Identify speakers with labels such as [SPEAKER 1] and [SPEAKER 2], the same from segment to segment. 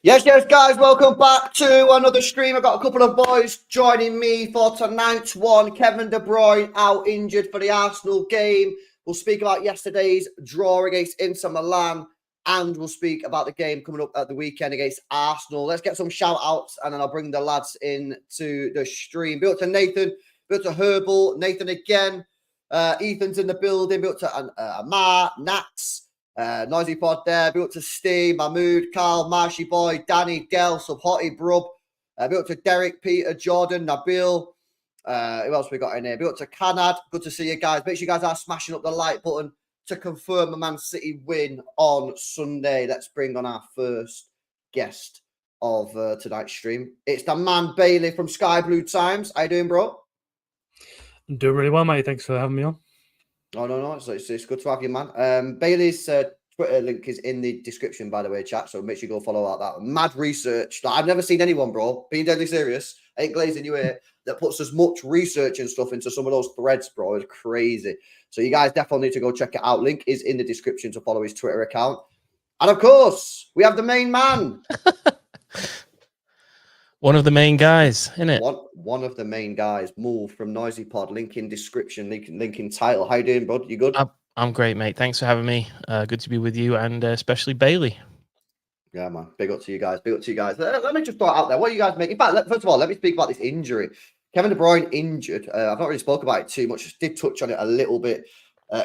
[SPEAKER 1] Yes, guys, welcome back to another stream. I've got a couple of boys joining me for tonight's one. Kevin De Bruyne out injured for the Arsenal game. We'll speak about yesterday's draw against Inter Milan, and we'll speak about the game coming up at the weekend against Arsenal. Let's get some shout-outs, and then I'll bring the lads into the stream. Built to Nathan, built to Herbal, Nathan again. Ethan's in the building, built to Amar, Nats. Noisy Pod there, built to Steve, Mahmood, Karl, Marshy Boy, Danny, Del, Subhotty, Brub, built to Derek, Peter, Jordan, Nabil. Who else we got in here? Built to Kanad. Good to see you guys. Make sure you guys are smashing up the like button to confirm a Man City win on Sunday. Let's bring on our first guest of tonight's stream. It's the man Bailey from Sky Blue Times. How you doing, bro?
[SPEAKER 2] I'm doing really well, mate. Thanks for having me on.
[SPEAKER 1] Oh, no. It's good to have you, man. Bailey's Twitter link is in the description, by the way, chat. So make sure you go follow out that. Mad research. Like, I've never seen anyone, bro, being deadly serious, ain't glazing you here, that puts as much research and stuff into some of those threads, bro. It's crazy. So you guys definitely need to go check it out. Link is in the description to follow his Twitter account. And of course, we have the main man.
[SPEAKER 3] One of the main guys, isn't it?
[SPEAKER 1] One of the main guys. Move from Noisy Pod. Link in description. Link in title. How you doing, bud? You good?
[SPEAKER 3] I'm great, mate. Thanks for having me. Good to be with you, and especially Bailey.
[SPEAKER 1] Yeah, man. Big up to you guys. Let me just throw it out there. What are you guys making? In fact, first of all, let me speak about this injury. Kevin De Bruyne injured. I've not really spoke about it too much. Just did touch on it a little bit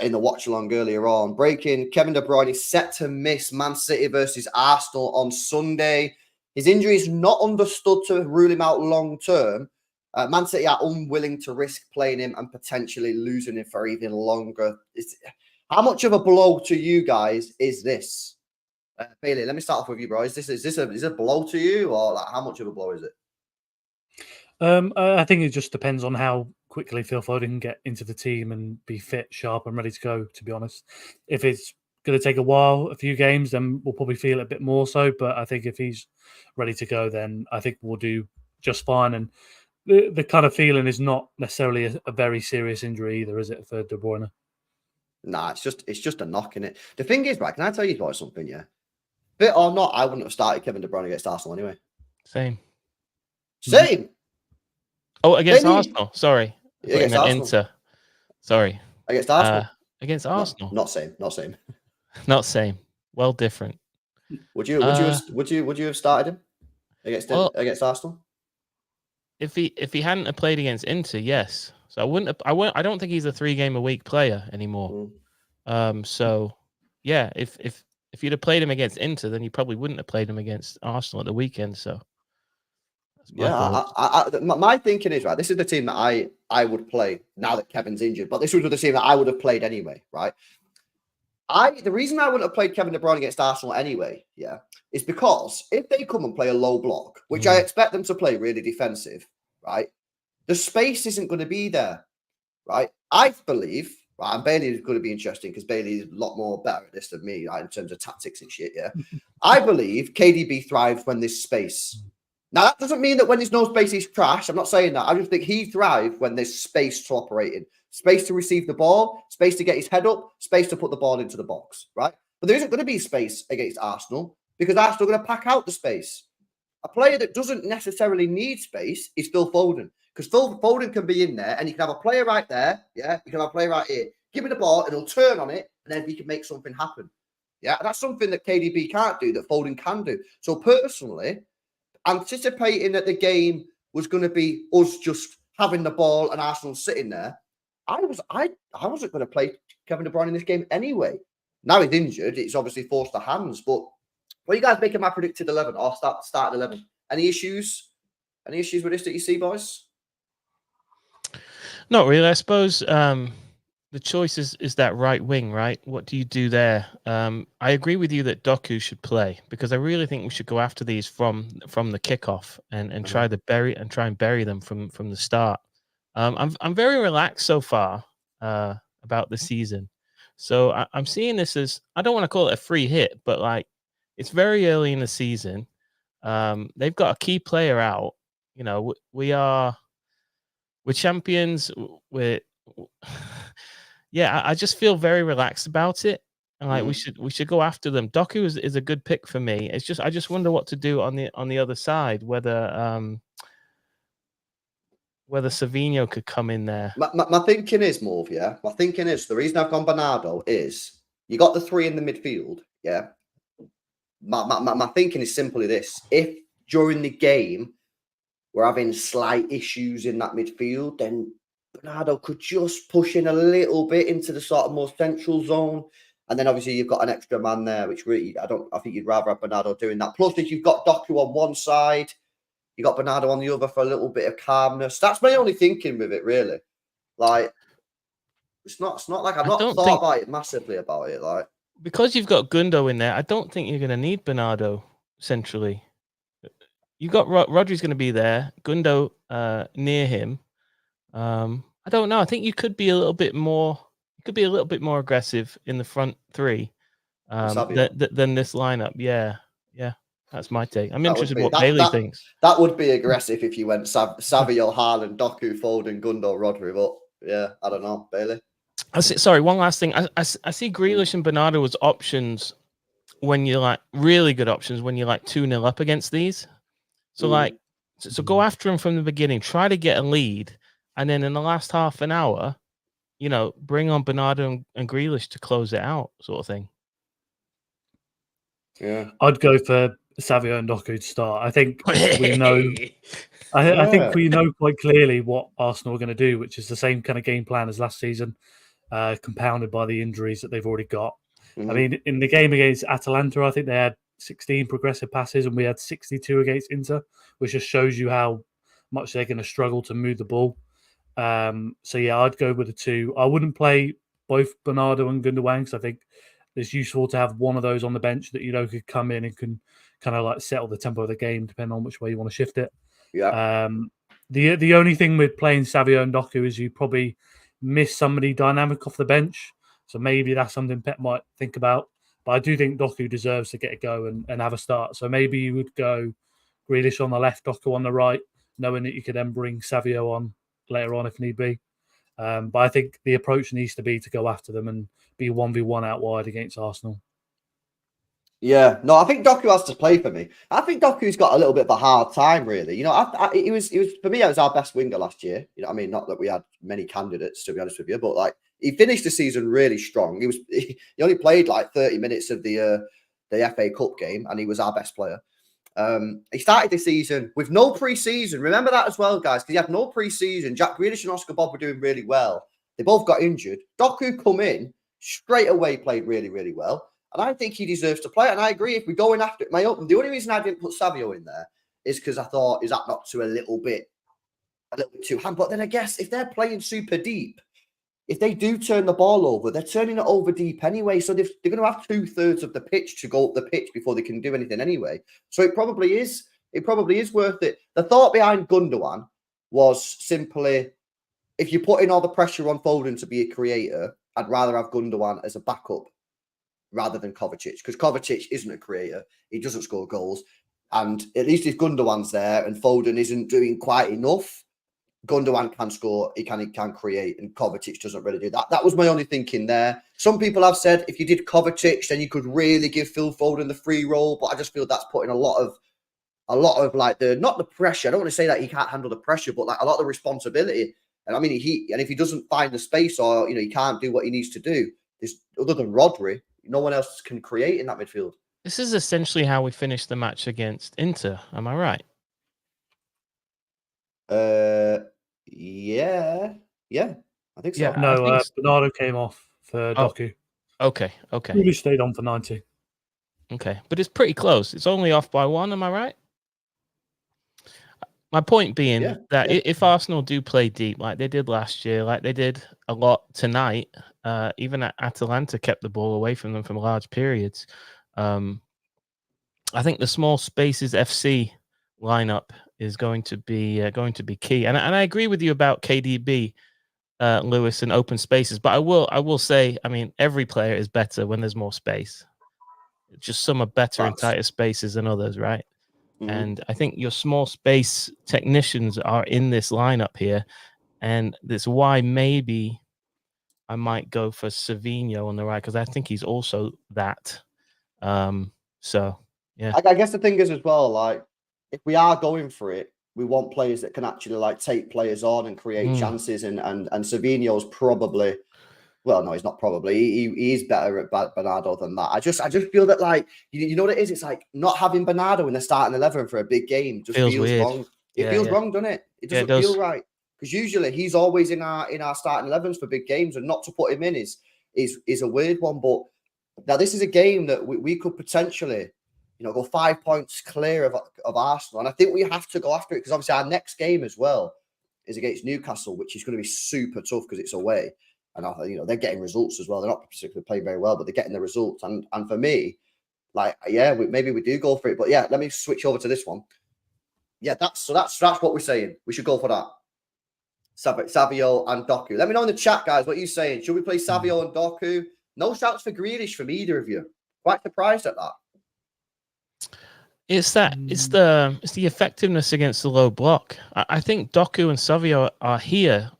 [SPEAKER 1] in the watch along earlier on. Breaking: Kevin De Bruyne is set to miss Man City versus Arsenal on Sunday. His injury is not understood to rule him out long term. Man City are unwilling to risk playing him and potentially losing him for even longer. How much of a blow to you guys is this? Bailey, let me start off with you, bro. Is this a blow to you, or like, how much of a blow is it?
[SPEAKER 2] I think it just depends on how quickly Phil Foden can get into the team and be fit, sharp, and ready to go, to be honest. If it's going to take a few games, then we'll probably feel it a bit more so. But I think if he's ready to go, then I think we'll do just fine. And the kind of feeling is not necessarily a very serious injury either, is it, for De Bruyne?
[SPEAKER 1] Nah, it's just a knock in it. The thing is, right, can I tell you about something, yeah? Fit or not, I wouldn't have started Kevin De Bruyne against Arsenal anyway.
[SPEAKER 3] Same.
[SPEAKER 1] Oh,
[SPEAKER 3] against Arsenal. Sorry.
[SPEAKER 1] Against Arsenal.
[SPEAKER 3] Inter. Sorry.
[SPEAKER 1] Against Arsenal.
[SPEAKER 3] Against Arsenal.
[SPEAKER 1] Not same.
[SPEAKER 3] Not same. Well, different.
[SPEAKER 1] Would you have started him against Arsenal?
[SPEAKER 3] If he hadn't have played against Inter, yes. So I don't think he's a 3-game-a-week player anymore. So yeah, if you'd have played him against Inter, then you probably wouldn't have played him against Arsenal at the weekend. So
[SPEAKER 1] my thinking is, right, this is the team that I would play now that Kevin's injured, but this was the team that I would have played anyway, right? The reason I wouldn't have played Kevin De Bruyne against Arsenal anyway, yeah, is because if they come and play a low block, which I expect them to play really defensive, right, the space isn't going to be there, right? I believe, right, and Bailey is going to be interesting because Bailey is a lot more better at this than me, right, in terms of tactics and shit, yeah. I believe KDB thrives when there's space. Now, that doesn't mean that when there's no space, he's trash. I'm not saying that. I just think he thrives when there's space to operate in. Space to receive the ball, space to get his head up, space to put the ball into the box, right? But there isn't going to be space against Arsenal because Arsenal are going to pack out the space. A player that doesn't necessarily need space is Phil Foden, because Phil Foden can be in there and you can have a player right there, yeah? You can have a player right here. Give me the ball and he'll turn on it and then he can make something happen. Yeah, and that's something that KDB can't do, that Foden can do. So personally, anticipating that the game was going to be us just having the ball and Arsenal sitting there, I wasn't going to play Kevin De Bruyne in this game anyway. Now he's injured, it's obviously forced the hands. But what are you guys making my predicted 11 or start 11? Any issues with this that you see, boys?
[SPEAKER 3] Not really. I suppose the choice is that right wing, right? What do you do there? I agree with you that Doku should play because I really think we should go after these from the kickoff and try and bury them from the start. I'm very relaxed so far about the season, so I'm seeing this as, I don't want to call it a free hit, but like it's very early in the season. They've got a key player out. You know, we're champions. We're yeah, I just feel very relaxed about it. And like we should go after them. Doku is a good pick for me. It's just I just wonder what to do on the other side, whether Savinho could come in there.
[SPEAKER 1] My thinking is, Morv, yeah. My thinking is the reason I've gone Bernardo is you got the three in the midfield, yeah. My thinking is simply this: if during the game we're having slight issues in that midfield, then Bernardo could just push in a little bit into the sort of more central zone. And then obviously you've got an extra man there, which really I think you'd rather have Bernardo doing that. Plus, if you've got Doku on one side, you got Bernardo on the other for a little bit of calmness. That's my only thinking with it, really. Like, it's not like I've not thought about it massively about it. Like,
[SPEAKER 3] because you've got Gundo in there, I don't think you're going to need Bernardo centrally. You got Rodri's going to be there, Gundo near him. I don't know. I think you could be a little bit more. You could be a little bit more aggressive in the front three than this lineup. Yeah. That's my take. I'm interested in what Bailey thinks.
[SPEAKER 1] That would be aggressive if you went Savio, Haaland, Doku, Foden, Gundo, Rodri. But yeah, I don't know, Bailey.
[SPEAKER 3] Sorry, one last thing. I see Grealish and Bernardo as options when you're like really good options when you're like 2-0 up against these. So so go after them from the beginning. Try to get a lead, and then in the last half an hour, you know, bring on Bernardo and Grealish to close it out, sort of thing.
[SPEAKER 1] Yeah,
[SPEAKER 2] I'd go for Savio and Doku to start. I think we know. I think we know quite clearly what Arsenal are going to do, which is the same kind of game plan as last season, compounded by the injuries that they've already got. I mean, in the game against Atalanta, I think they had 16 progressive passes and we had 62 against Inter, which just shows you how much they're going to struggle to move the ball. So yeah, I'd go with the two. I wouldn't play both Bernardo and Gundogan because I think it's useful to have one of those on the bench that you know could come in and can kind of like settle the tempo of the game depending on which way you want to shift it.
[SPEAKER 1] Yeah.
[SPEAKER 2] The only thing with playing Savio and Doku is you probably miss somebody dynamic off the bench. So maybe that's something Pep might think about. But I do think Doku deserves to get a go and have a start. So maybe you would go Grealish on the left, Doku on the right, knowing that you could then bring Savio on later on if need be. But I think the approach needs to be to go after them and be 1v1 out wide against Arsenal.
[SPEAKER 1] Yeah, no, I think Doku has to play for me. I think Doku's got a little bit of a hard time, really. You know, he was for me, it was our best winger last year. You know, I mean, not that we had many candidates to be honest with you, but like he finished the season really strong. He only played like 30 minutes of the FA Cup game, and he was our best player. He started the season with no pre-season. Remember that as well, guys, because he had no pre-season. Jack Grealish and Oscar Bob were doing really well. They both got injured. Doku come in straight away, played really, really well. And I think he deserves to play. And I agree, if we're going after it, the only reason I didn't put Savio in there is because I thought, is that not to a little bit too hand? But then I guess if they're playing super deep, if they do turn the ball over, they're turning it over deep anyway. So they're going to have 2/3 of the pitch to go up the pitch before they can do anything anyway. So it probably is worth it. The thought behind Gundogan was simply, if you're putting all the pressure on Foden to be a creator, I'd rather have Gundogan as a backup rather than Kovacic, because Kovacic isn't a creator. He doesn't score goals. And at least if Gundogan's there and Foden isn't doing quite enough, Gundogan can score, he can create, and Kovacic doesn't really do that. That was my only thinking there. Some people have said if you did Kovacic, then you could really give Phil Foden the free role, but I just feel that's putting a lot of like not the pressure. I don't want to say that he can't handle the pressure, but like a lot of the responsibility. And I mean, if he doesn't find the space or he can't do what he needs to do, other than Rodri, no one else can create in that midfield.
[SPEAKER 3] This is essentially how we finished the match against Inter. Am I right?
[SPEAKER 1] Yeah, I think so.
[SPEAKER 3] Yeah,
[SPEAKER 2] no, Bernardo came off for Doku.
[SPEAKER 3] Okay.
[SPEAKER 2] Really stayed on for 90.
[SPEAKER 3] Okay, but it's pretty close. It's only off by one. Am I right? My point being that
[SPEAKER 1] yeah.
[SPEAKER 3] if Arsenal do play deep like they did last year, like they did a lot tonight, even Atalanta kept the ball away from them from large periods. I think the small spaces FC lineup is going to be key. And I agree with you about KDB, Lewis, and open spaces. But I will say, I mean, every player is better when there's more space. Just some are better in tighter spaces than others, right? Mm-hmm. And I think your small space technicians are in this lineup here, and that's why maybe I might go for Savinho on the right because I think he's also that. So. Yeah,
[SPEAKER 1] I guess the thing is as well, like if we are going for it, we want players that can actually like take players on and create chances. And Savinho's probably, well, no, he's not probably. He's better at Bernardo than that. I just feel that like you know what it is. It's like not having Bernardo in the starting 11 for a big game just feels wrong. It feels wrong, doesn't it? It doesn't feel right because usually he's always in our starting 11s for big games, and not to put him in is a weird one. But now this is a game that we could potentially, go 5 points clear of Arsenal. And I think we have to go after it because obviously our next game as well is against Newcastle, which is going to be super tough because it's away. And, they're getting results as well. They're not particularly playing very well, but they're getting the results. And for me, maybe we do go for it. But yeah, let me switch over to this one. Yeah, that's what we're saying. We should go for that. Savio and Doku. Let me know in the chat, guys, what you're saying. Should we play Savio and Doku? No shouts for Grealish from either of you. Quite surprised at that.
[SPEAKER 3] It's the effectiveness against the low block. I think Doku and Savio are here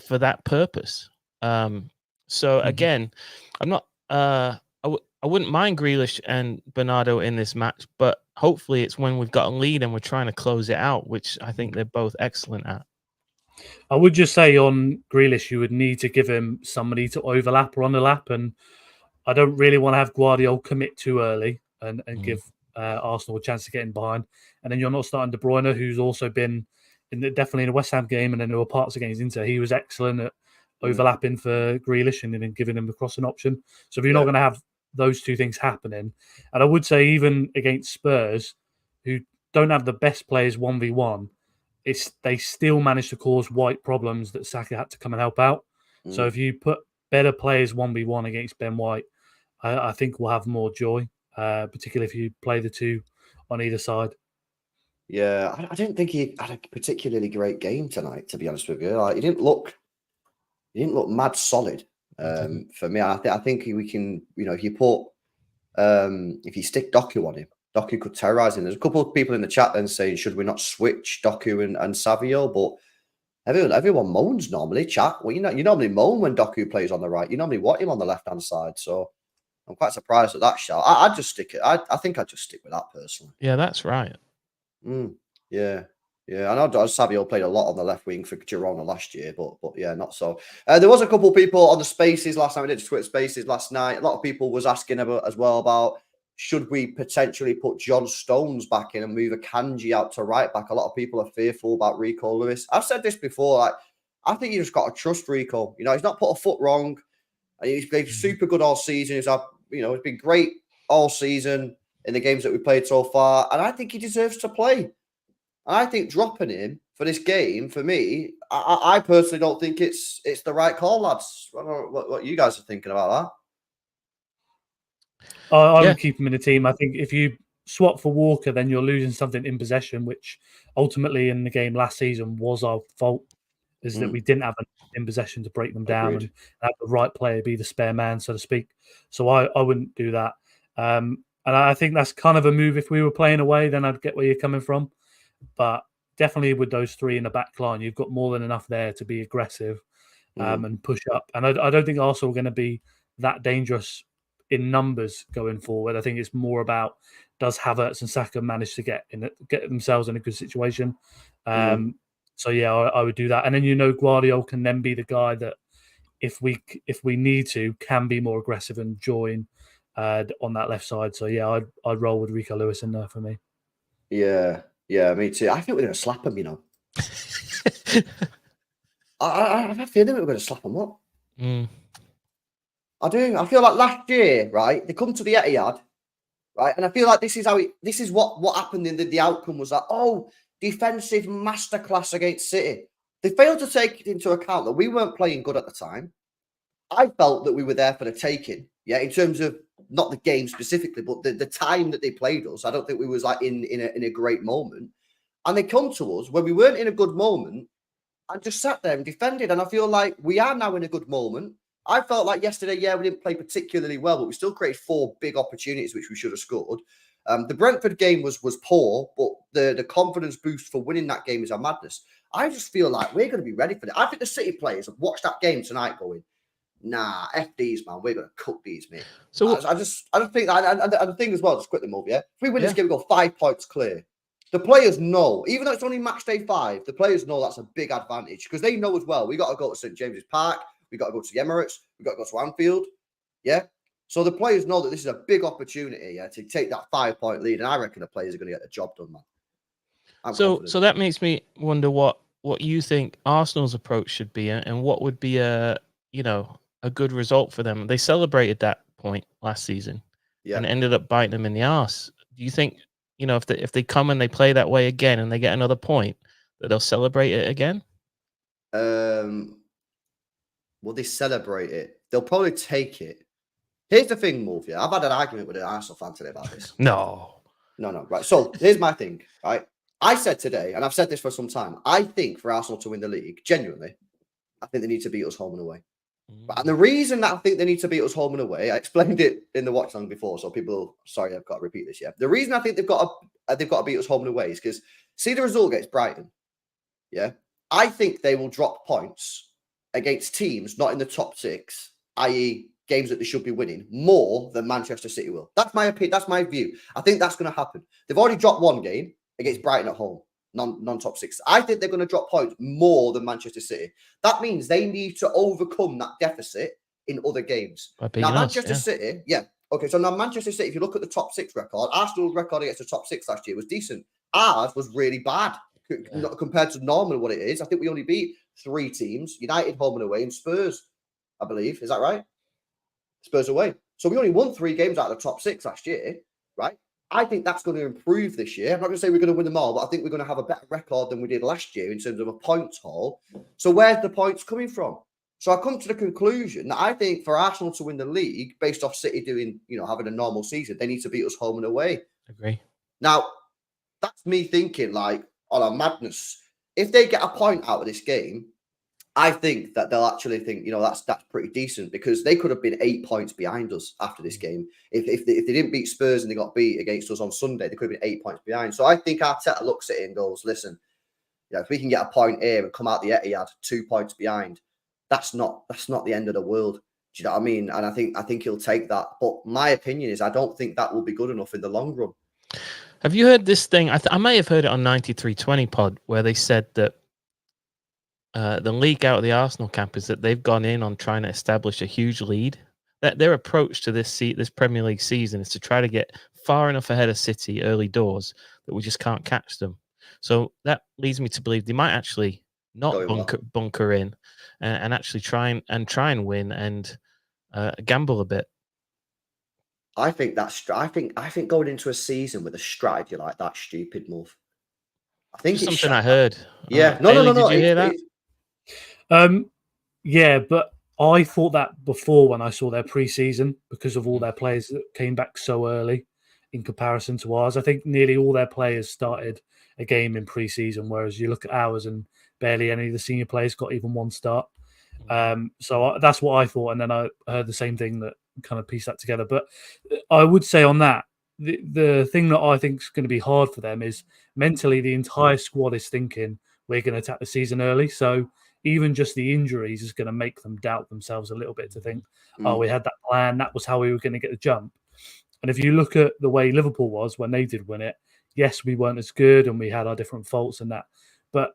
[SPEAKER 3] for that purpose. So again, I'm not. I wouldn't mind Grealish and Bernardo in this match, but hopefully it's when we've got a lead and we're trying to close it out, which I think they're both excellent at.
[SPEAKER 2] I would just say on Grealish, you would need to give him somebody to overlap or underlap, and I don't really want to have Guardiola commit too early and give Arsenal a chance to get in behind. And then you're not starting De Bruyne, who's also been definitely in a West Ham game, and then there were parts against Inter. He was excellent at overlapping for Grealish and then giving him the crossing option. So if you're not going to have those two things happening, and I would say even against Spurs, who don't have the best players 1v1, they still managed to cause White problems that Saka had to come and help out. So if you put better players 1v1 against Ben White, I think we'll have more joy. Particularly if you play the two on either side.
[SPEAKER 1] Yeah, I didn't think he had a particularly great game tonight, to be honest with you. He didn't look mad solid for me. I think we can, if you put, if you stick Doku on him, Doku could terrorise him. There's a couple of people in the chat then saying, should we not switch Doku and Savio? But everyone moans normally, chat. Well, you normally moan when Doku plays on the right. You normally want him on the left-hand side, so I'm quite surprised at that shout. I'd just stick it. I think I'd just stick with that personally.
[SPEAKER 3] Yeah, that's right.
[SPEAKER 1] Yeah. I know Savio played a lot on the left wing for Girona last year, but yeah, not so. There was a couple of people on the spaces last night. We did Twitter spaces last night. A lot of people was asking about should we potentially put John Stones back in and move a Kanji out to right back. A lot of people are fearful about Rico Lewis. I've said this before. I think you just got to trust Rico. He's not put a foot wrong. He's been super good all season. He's been great all season in the games that we played so far, and I think he deserves to play. And I think dropping him for this game, for me, I personally don't think it's the right call, lads. I don't know what you guys are thinking about
[SPEAKER 2] that. I would keep him in the team. I think if you swap for Walker, then you're losing something in possession, which ultimately in the game last season was our fault, is that we didn't have in possession to break them down and have the right player be the spare man, so to speak. So I wouldn't do that. And I think that's kind of a move. If we were playing away, then I'd get where you're coming from. But definitely with those three in the back line, you've got more than enough there to be aggressive and push up. And I don't think Arsenal are going to be that dangerous in numbers going forward. I think it's more about does Havertz and Saka manage to get themselves in a good situation. So yeah, I would do that. And then Guardiola can then be the guy that if we need to can be more aggressive and join on that left side. So yeah, I'd roll with Rico Lewis in there for me.
[SPEAKER 1] Yeah, me too. I think we're going to slap him, I have a feeling we're going to slap him up. I do. I feel like last year, right, they come to the Etihad, right, and I feel like this is what happened in the outcome was that, defensive masterclass against City. They failed to take into account that we weren't playing good at the time. I felt that we were there for the taking. Yeah, in terms of not the game specifically, but the time that they played us. I don't think we was like in a great moment. And they come to us when we weren't in a good moment and just sat there and defended. And I feel like we are now in a good moment. I felt like yesterday, yeah, we didn't play particularly well, but we still created 4 big opportunities which we should have scored. The Brentford game was poor, but the confidence boost for winning that game is a madness. I just feel like we're going to be ready for it. I think the City players have watched that game tonight going, nah, F these, man. We're going to cook these, mate. So I just think that, and the thing as well, just quickly move, yeah? If we win this game, we go 5 points clear. The players know, even though it's only match day 5, the players know that's a big advantage because they know as well, we got to go to St. James's Park, we got to go to the Emirates, we got to go to Anfield, yeah? So the players know that this is a big opportunity, yeah, to take that 5-point lead, and I reckon the players are going to get the job done, man.
[SPEAKER 3] So that makes me wonder what you think Arsenal's approach should be, and what would be a good result for them. They celebrated that point last season, and it ended up biting them in the arse. Do you think, if they come and they play that way again and they get another point, that they'll celebrate it again?
[SPEAKER 1] Will they celebrate it? They'll probably take it. Here's the thing, Wolf. Yeah, I've had an argument with an Arsenal fan today about this.
[SPEAKER 3] No.
[SPEAKER 1] Right. So here's my thing. Right. I said today, and I've said this for some time, I think for Arsenal to win the league, genuinely, I think they need to beat us home and away. And the reason that I think they need to beat us home and away, I explained it in the watch long before, so people, sorry, I've got to repeat this. Yeah, the reason I think they've got to beat us home and away is because see the result against Brighton. Yeah, I think they will drop points against teams not in the top 6, i.e., games that they should be winning, more than Manchester City will. That's my opinion. That's my view. I think that's going to happen. They've already dropped 1 game against Brighton at home. Non-top 6. I think they're going to drop points more than Manchester City. That means they need to overcome that deficit in other games. Now, Manchester City, okay, so now Manchester City, if you look at the top 6 record, Arsenal's record against the top 6 last year was decent. Ours was really bad compared to normal what it is. I think we only beat 3 teams, United home and away, and Spurs, I believe. Is that right? Spurs away. So we only won 3 games out of the top 6 last year, right? I think that's going to improve this year. I'm not going to say we're going to win them all, but I think we're going to have a better record than we did last year in terms of a points haul. So where's the points coming from? So I come to the conclusion that I think for Arsenal to win the league, based off City doing, having a normal season, they need to beat us home and away.
[SPEAKER 3] Agree.
[SPEAKER 1] Now, that's me thinking like, on a madness. If they get a point out of this game, I think that they'll actually think, that's pretty decent because they could have been 8 points behind us after this game. If they didn't beat Spurs and they got beat against us on Sunday, they could have been 8 points behind. So I think Arteta looks at it and goes, listen, if we can get a point here and come out the Etihad 2 points behind, that's not the end of the world. Do you know what I mean? And I think he'll take that. But my opinion is I don't think that will be good enough in the long run.
[SPEAKER 3] Have you heard this thing? I may have heard it on 9320 pod where they said that the leak out of the Arsenal camp is that they've gone in on trying to establish a huge lead. That their approach to this Premier League season is to try to get far enough ahead of City early doors that we just can't catch them. So that leads me to believe they might actually not bunker in and actually try and win and gamble a bit.
[SPEAKER 1] I think going into a season with a strategy like that, stupid move. I think
[SPEAKER 3] it's something I heard.
[SPEAKER 1] Yeah,
[SPEAKER 3] no. Did you hear that?
[SPEAKER 2] Yeah, but I thought that before when I saw their pre-season because of all their players that came back so early in comparison to ours. I think nearly all their players started a game in pre-season, whereas you look at ours and barely any of the senior players got even 1 start. So that's what I thought, and then I heard the same thing that kind of pieced that together. But I would say on that, the thing that I think is going to be hard for them is mentally the entire squad is thinking we're going to attack the season early. So even just the injuries is going to make them doubt themselves a little bit to think, we had that plan. That was how we were going to get the jump. And if you look at the way Liverpool was when they did win it, yes, we weren't as good and we had our different faults and that. But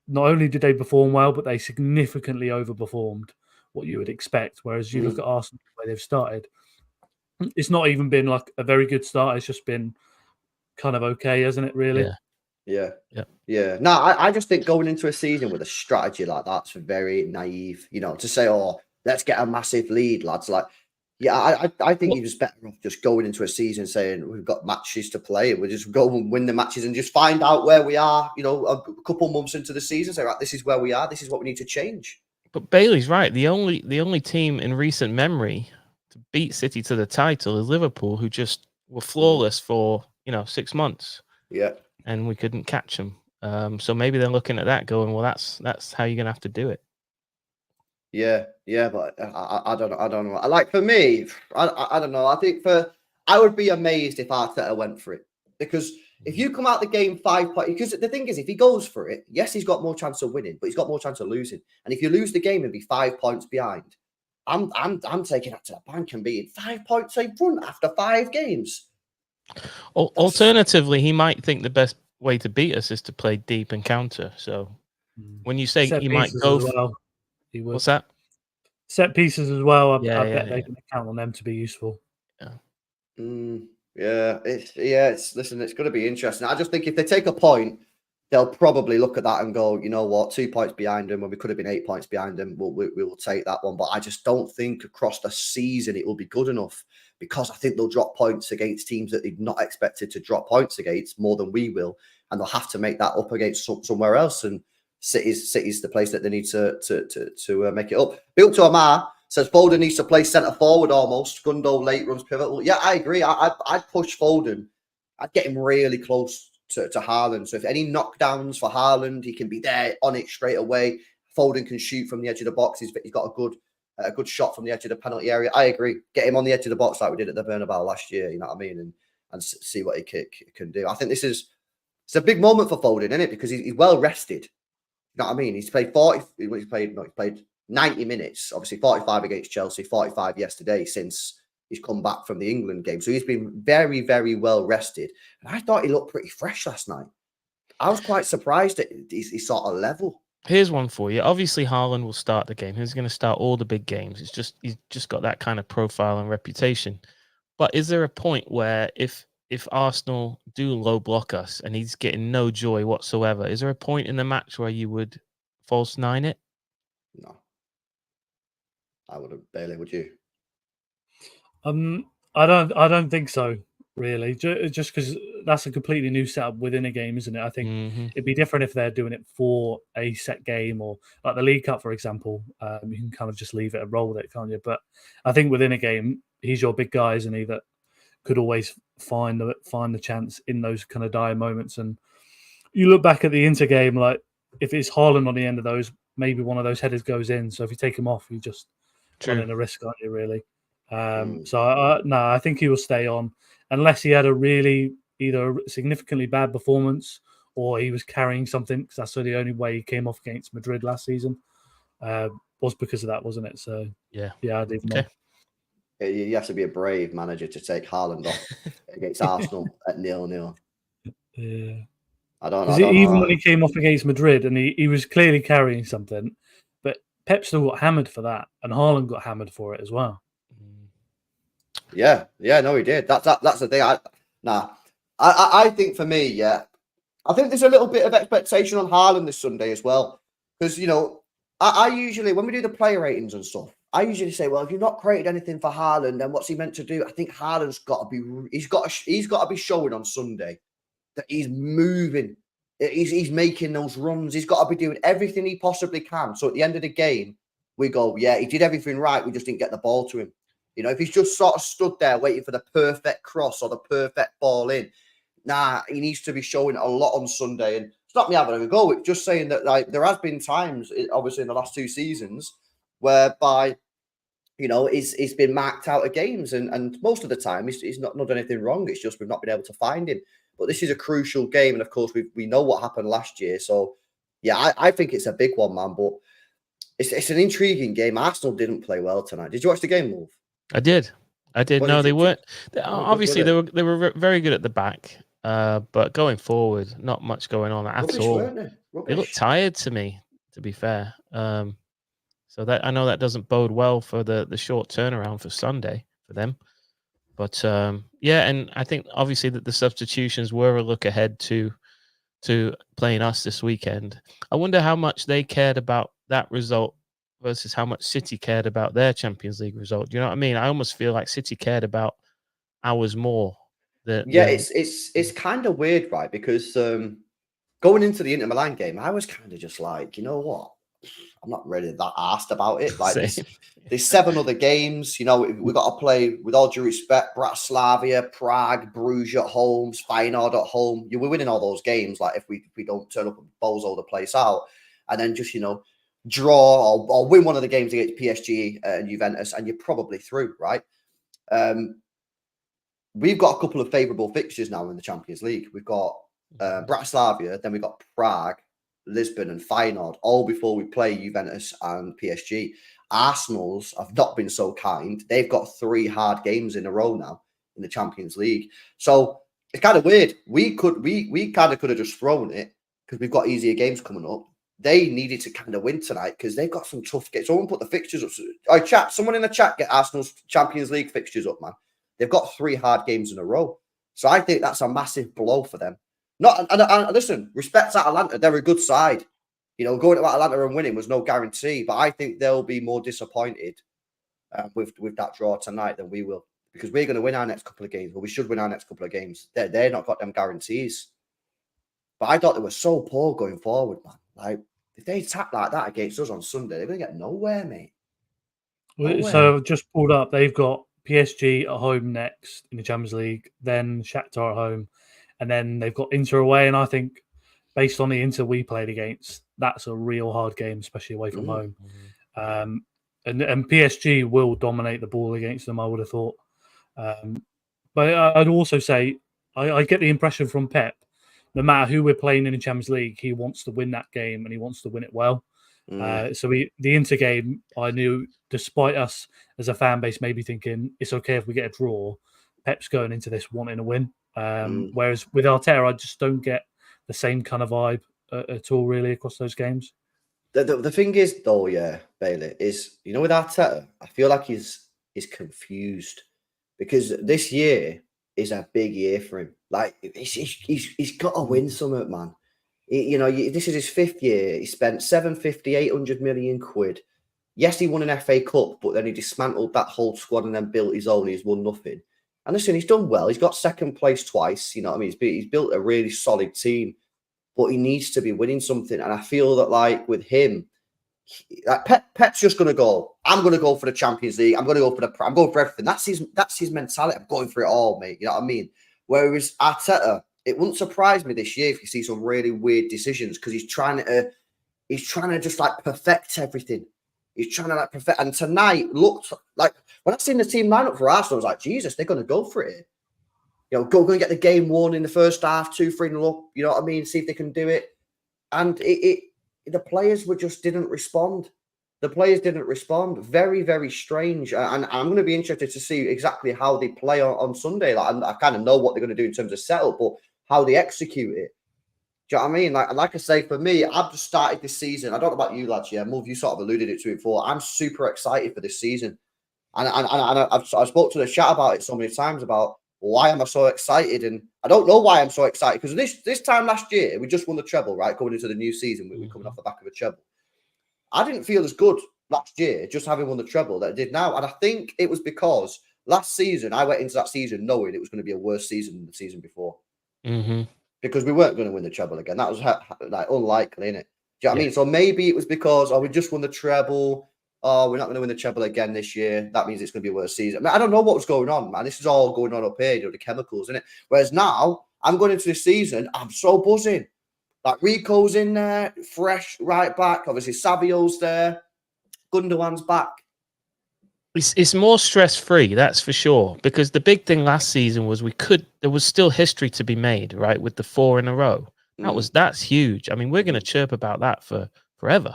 [SPEAKER 2] not only did they perform well, but they significantly overperformed what you would expect. Whereas you look at Arsenal, the way they've started, it's not even been like a very good start. It's just been kind of okay, hasn't it, really?
[SPEAKER 1] Yeah. No, I just think going into a season with a strategy like that's very naive, to say, let's get a massive lead, lads. Like, Yeah, I think you're just better off just going into a season saying we've got matches to play and we just go and win the matches and just find out where we are, a couple months into the season. Say, right, this is where we are. This is what we need to change.
[SPEAKER 3] But Bailey's right. The only team in recent memory to beat City to the title is Liverpool, who just were flawless for 6 months.
[SPEAKER 1] Yeah,
[SPEAKER 3] and we couldn't catch them. So maybe they're looking at that, going, well, that's how you're gonna have to do it.
[SPEAKER 1] Yeah, but I don't know. Like for me, I don't know. I think I would be amazed if Arteta went for it, because if you come out the game 5 points, because the thing is, if he goes for it, yes, he's got more chance of winning, but he's got more chance of losing. And if you lose the game and be 5 points behind, I'm taking that to the bank and being 5 points in front after 5 games.
[SPEAKER 3] Alternatively, he might think the best way to beat us is to play deep and counter. So when you say he might go,
[SPEAKER 2] he would.
[SPEAKER 3] What's that?
[SPEAKER 2] Set pieces as well. I bet they can count on them to be useful.
[SPEAKER 1] Yeah. Listen, it's going to be interesting. I just think if they take a point, they'll probably look at that and go, you know what, 2 points behind them when we could have been 8 points behind them. We will take that one. But I just don't think across the season it will be good enough, because I think they'll drop points against teams that they've not expected to drop points against more than we will. And they'll have to make that up against somewhere else. And City's the place that they need to make it up. Built to Amar says Foden needs to play centre forward almost. Gundo late runs pivotal. Yeah, I agree. I'd push Foden. I'd get him really close to Haaland. So if any knockdowns for Haaland, he can be there on it straight away. Foden can shoot from the edge of the box. He's got a good shot from the edge of the penalty area. I agree. Get him on the edge of the box like we did at the Bernabeu last year. You know what I mean? And see what he can do. I think it's a big moment for Foden, isn't it? Because he's well rested. You know what I mean? He's played 90 minutes. Obviously 45 against Chelsea, 45 yesterday since he's come back from the England game. So he's been very, very well rested. And I thought he looked pretty fresh last night. I was quite surprised that he's sort of level.
[SPEAKER 3] Here's one for you. Obviously, Haaland will start the game. He's going to start all the big games. He's just got that kind of profile and reputation. But is there a point where if Arsenal do low block us and he's getting no joy whatsoever, is there a point in the match where you would false nine it?
[SPEAKER 1] No. I wouldn't. Bailey, would you?
[SPEAKER 2] I don't think so, really. Just because that's a completely new setup within a game, isn't it? I think it'd be different if they're doing it for a set game, or like the League Cup, for example. You can kind of just leave it and roll with it, can't you? But I think within a game, he's your big guy, isn't he? That could always find the chance in those kind of dire moments. And you look back at the Inter game, like if it's Haaland on the end of those, maybe one of those headers goes in. So if you take him off, you just running a risk, aren't you? Really. I think he will stay on unless he had a really either significantly bad performance or he was carrying something. Because that's the only way he came off against Madrid last season was because of that, wasn't it? So yeah, I'd leave him on.
[SPEAKER 1] You have to be a brave manager to take Haaland off against Arsenal at 0-0.
[SPEAKER 2] Yeah.
[SPEAKER 1] I don't know.
[SPEAKER 2] Even when he came off against Madrid and he was clearly carrying something, but Pep still got hammered for that, and Haaland got hammered for it as well.
[SPEAKER 1] Yeah, no, he did. That's the thing. I think for me, I think there's a little bit of expectation on Haaland this Sunday as well, because I usually, when we do the player ratings and stuff, I usually say, well, if you've not created anything for Haaland, then what's he meant to do? I think Haaland's got to be showing on Sunday that he's moving. He's making those runs. He's got to be doing everything he possibly can. So at the end of the game, we go, yeah, he did everything right. We just didn't get the ball to him. If he's just sort of stood there waiting for the perfect cross or the perfect ball in, he needs to be showing a lot on Sunday. And it's not me having a go. It's just saying that there has been times, obviously in the last 2 seasons, whereby he's been marked out of games, and most of the time he's not done anything wrong. It's just we've not been able to find him. But this is a crucial game, and of course we know what happened last year. So yeah, I think it's a big one, man. But it's an intriguing game. Arsenal didn't play well tonight. Did you watch the game, Wolf?
[SPEAKER 3] I did. No, they weren't. Obviously, they were very good at the back, but going forward, not much going on at all. They looked tired to me, to be fair. So that I know that doesn't bode well for the short turnaround for Sunday for them. But and I think obviously that the substitutions were a look ahead to playing us this weekend. I wonder how much they cared about that result versus how much City cared about their Champions League result. Do you know what I mean? I almost feel like City cared about ours more.
[SPEAKER 1] It's kind of weird, right? Because going into the Inter Milan game, I was kind of just like, you know what? I'm not really that arsed about it. Like there's 7 other games. You know, we got to play, with all due respect, Bratislava, Prague, Bruges at home, Feyenoord at home. We're winning all those games. Like if we don't turn up and bozo the place out, and then just draw or win one of the games against PSG and Juventus, and you're probably through, right? We've got a couple of favourable fixtures now in the Champions League. We've got Bratislava, then we've got Prague, Lisbon and Feyenoord, all before we play Juventus and PSG. Arsenal's have not been so kind. They've got 3 hard games in a row now in the Champions League. So it's kind of weird. We kind of could have just thrown it because we've got easier games coming up. They needed to kind of win tonight because they've got some tough games. Someone put the fixtures up. All right, chat. Someone in the chat get Arsenal's Champions League fixtures up, man. They've got 3 hard games in a row. So I think that's a massive blow for them. Listen, respect Atalanta. They're a good side. Going to Atalanta and winning was no guarantee, but I think they'll be more disappointed with that draw tonight than we will, because we're going to win our next couple of games. Well, we should win our next couple of games. They're not got them guarantees. But I thought they were so poor going forward, man. Like, if they attack like that against us on Sunday, they're going to get nowhere, mate. Nowhere.
[SPEAKER 2] So just pulled up, they've got PSG at home next in the Champions League, then Shakhtar at home, and then they've got Inter away. And I think, based on the Inter we played against, that's a real hard game, especially away from home. And PSG will dominate the ball against them, I would have thought. But I'd also say I get the impression from Pep, no matter who we're playing in the Champions League, he wants to win that game and he wants to win it well. So the Inter game, I knew, despite us as a fan base maybe thinking it's okay if we get a draw, Pep's going into this wanting to win. Whereas with Arteta, I just don't get the same kind of vibe at all, really, across those games.
[SPEAKER 1] The thing is, though, Bailey, is, with Arteta, I feel like he's confused, because this year is a big year for him. Like, he's got to win something, man. This is his 5th year. He spent 800 million quid. Yes, he won an FA Cup, but then he dismantled that whole squad and then built his own. He's won nothing. And listen, he's done well. He's got 2nd place twice. You know what I mean? He's built a really solid team, but he needs to be winning something. And I feel that, like, with him, Pep's just going to go, I'm going to go for the Champions League. I'm going for everything. That's his mentality. I'm going for it all, mate. You know what I mean? Whereas Arteta, it wouldn't surprise me this year if you see some really weird decisions, because he's trying to just like perfect everything. He's trying to like perfect. And tonight looked like, when I seen the team lineup for Arsenal, I was like, Jesus, they're going to go for it. Go and get the game won in the first half, 2-3 up. You know what I mean? See if they can do it. And the players didn't respond. The players didn't respond. Very, very strange. And I'm going to be interested to see exactly how they play on Sunday. Like, I kind of know what they're going to do in terms of setup, but how they execute it. Do you know what I mean? Like I say, for me, I've just started this season. I don't know about you lads, Move, you sort of alluded to it before. I'm super excited for this season. And I've spoke to the chat about it so many times about why am I so excited? And I don't know why I'm so excited, because this time last year, we just won the treble, right? Going into the new season, we're coming off the back of a treble. I didn't feel as good last year, just having won the treble, that I did now. And I think it was because last season, I went into that season knowing it was going to be a worse season than the season before. Because we weren't going to win the treble again. That was like unlikely, innit? Do you know what I mean? So maybe it was because, we just won the treble. Oh, we're not going to win the treble again this year. That means it's going to be a worse season. I mean, I don't know what was going on, man. This is all going on up here, the chemicals, innit? Whereas now, I'm going into this season, I'm so buzzing. Like, Rico's in there, fresh, right back. Obviously, Savio's there. Gundogan's back.
[SPEAKER 3] It's more stress-free, that's for sure. Because the big thing last season was there was still history to be made, right? With the 4 in a row. That's huge. I mean, we're going to chirp about that for forever.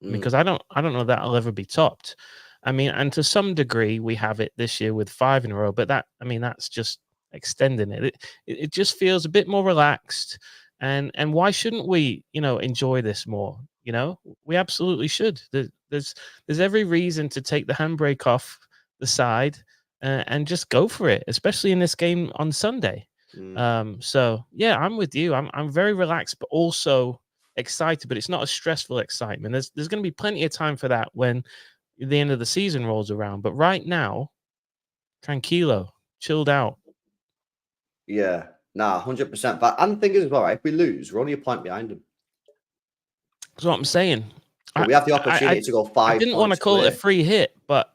[SPEAKER 3] Because I don't know that I'll ever be topped. I mean, and to some degree we have it this year with 5 in a row, but that's just extending it. It just feels a bit more relaxed, and why shouldn't we, enjoy this more? We absolutely should. There's every reason to take the handbrake off the side and just go for it, especially in this game on Sunday. So yeah, I'm with you. I'm very relaxed, but also excited, but it's not a stressful excitement. There's going to be plenty of time for that when the end of the season rolls around. But right now, tranquilo, chilled out.
[SPEAKER 1] Yeah, 100%. But and the thing is as well, right? If we lose, we're only a point behind them.
[SPEAKER 3] That's what I'm saying.
[SPEAKER 1] So we have the opportunity to go 5 points.
[SPEAKER 3] I didn't want to call it a
[SPEAKER 1] clear.
[SPEAKER 3] free hit, but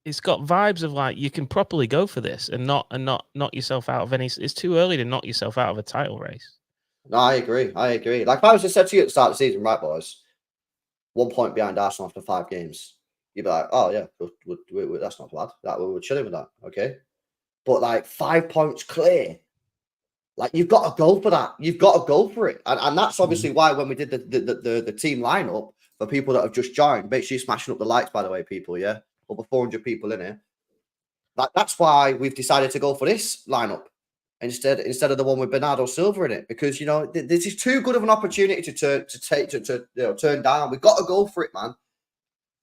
[SPEAKER 3] it's got vibes of like you can properly go for this and not knock yourself out of any. It's too early to knock yourself out of a title race.
[SPEAKER 1] No, I agree. Like if I was to say to you at the start of the season, right, boys, 1 point behind Arsenal after 5 games, you'd be like, oh yeah, that's not bad. That we're chilling with that, okay. But like 5 points clear, like you've got to go for that. You've got to go for it, and that's obviously why when we did the team lineup for people that have just joined, make sure you're smashing up the likes, by the way, people. Yeah, over 400 people in here. That's why we've decided to go for this lineup instead of the one with Bernardo Silva in it, because you know this is too good of an opportunity to turn down. We've got to go for it, man.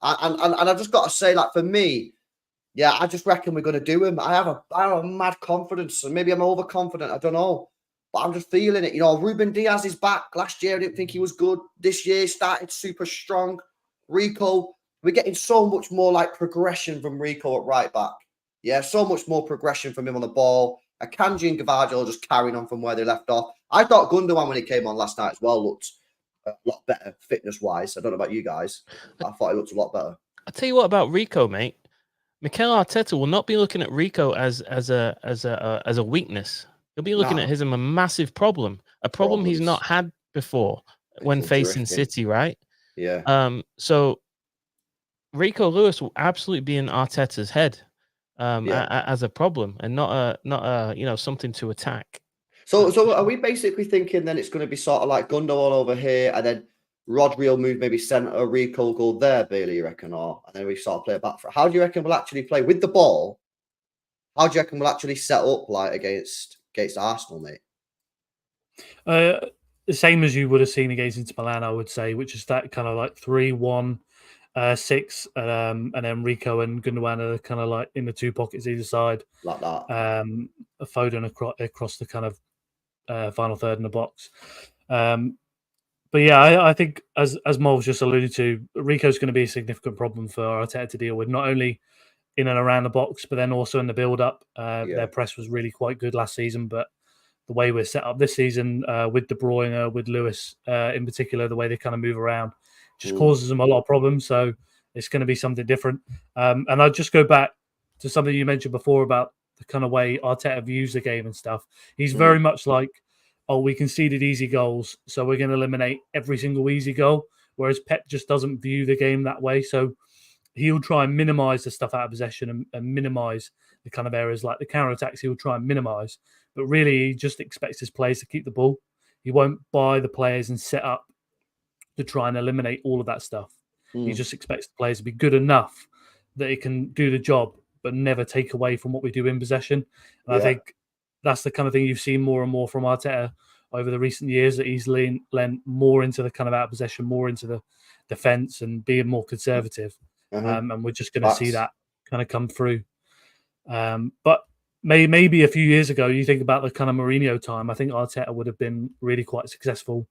[SPEAKER 1] And I've just got to say, like for me, yeah, I just reckon we're going to do him. I have a mad confidence, and maybe I'm overconfident. I don't know, but I'm just feeling it. You know, Ruben Diaz is back. Last year I didn't think he was good. This year started super strong. Rico, we're getting so much more like progression from Rico at right back. Yeah, so much more progression from him on the ball. Akanji and Gvardiol just carrying on from where they left off. I thought Gundogan, when he came on last night as well, looked a lot better fitness-wise. I don't know about you guys. I thought he looked a lot better.
[SPEAKER 3] I'll tell you what about Rico, mate. Mikel Arteta will not be looking at Rico as a weakness. He'll be looking at him as a massive problem, a problem he's not had before when facing City, right?
[SPEAKER 1] Yeah.
[SPEAKER 3] So Rico Lewis will absolutely be in Arteta's head. As a problem and not a something to attack.
[SPEAKER 1] So are we basically thinking then it's going to be sort of like Gundogan over here, and then Rodri will move maybe centre, Rico will go there, Bailey, you reckon, and then we sort of play back for. How do you reckon we'll actually play with the ball? How do you reckon we'll actually set up like against Arsenal, mate?
[SPEAKER 2] The same as you would have seen against Inter Milan, I would say, which is that kind of like 3-1. 6, and then Rico and Gundogan are kind of like in the 2 pockets either side,
[SPEAKER 1] like that.
[SPEAKER 2] Foden across the kind of final third in the box. But yeah, I think as Mole's just alluded to, Rico's going to be a significant problem for Arteta to deal with, not only in and around the box, but then also in the build-up. Their press was really quite good last season, but the way we're set up this season with De Bruyne, with Lewis in particular, the way they kind of move around, just causes them a lot of problems. So it's going to be something different. And I'll just go back to something you mentioned before about the kind of way Arteta views the game and stuff. He's very much like, we conceded easy goals, so we're going to eliminate every single easy goal. Whereas Pep just doesn't view the game that way. So he'll try and minimize the stuff out of possession and minimize the kind of areas like the counter-attacks he'll try and minimize. But really, he just expects his players to keep the ball. He won't buy the players and set up to try and eliminate all of that stuff. He just expects the players to be good enough that it can do the job, but never take away from what we do in possession. And I think that's the kind of thing you've seen more and more from Arteta over the recent years, that he's lent more into the kind of out of possession, more into the defence and being more conservative. And we're just going to see that kind of come through. But maybe a few years ago, you think about the kind of Mourinho time, I think Arteta would have been really quite successful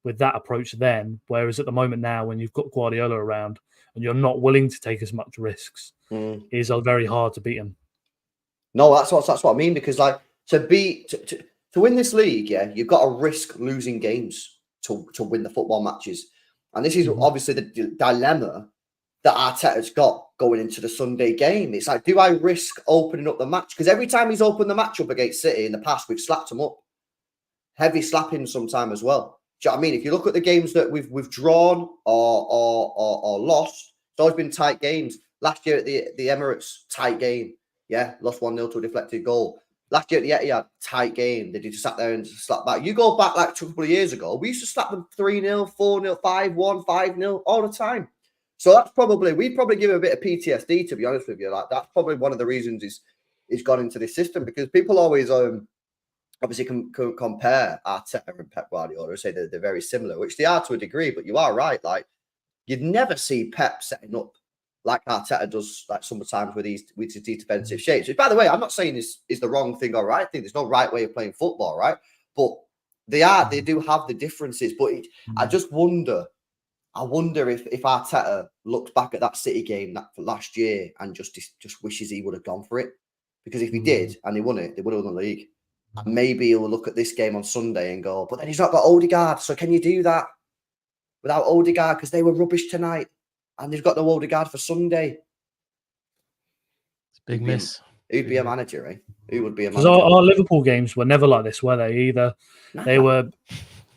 [SPEAKER 2] with that approach then, whereas at the moment now, when you've got Guardiola around and you're not willing to take as much risks, it's very hard to beat him.
[SPEAKER 1] No, that's what I mean, because like to win this league, you've got to risk losing games to win the football matches, and this is obviously the dilemma that Arteta's got going into the Sunday game. It's like, do I risk opening up the match? Because every time he's opened the match up against City in the past, we've slapped him up, heavy slapping sometime as well. Do you know what I mean? If you look at the games that we've drawn or lost, it's always been tight games. Last year at the Emirates, tight game. Yeah, lost 1-0 to a deflected goal. Last year at the Etihad, tight game. They just sat there and slap back. You go back like a couple of years ago, we used to slap them 3-0, 4-0, 5-1, 5-0 all the time. So we'd probably give him a bit of PTSD, to be honest with you. Like that's probably one of the reasons he's gone into this system, because people always obviously can compare Arteta and Pep Guardiola and say they're very similar, which they are to a degree, but you are right. Like, you'd never see Pep setting up like Arteta does, like sometimes with his defensive shapes. Which, by the way, I'm not saying this is the wrong thing or right thing. There's no right way of playing football, right? But They do have the differences, but I just wonder. I wonder if Arteta looks back at that City game last year and just wishes he would have gone for it, because if he did and they won it, they would have won the league. And maybe he'll look at this game on Sunday and go, but then he's not got Odegaard, so can you do that without Odegaard? Because they were rubbish tonight, and they've got no Odegaard for Sunday.
[SPEAKER 3] It's a big miss.
[SPEAKER 1] Who'd be a manager, eh? Who would be a
[SPEAKER 2] Because
[SPEAKER 1] manager?
[SPEAKER 2] our Liverpool games were never like this, were they? Either they were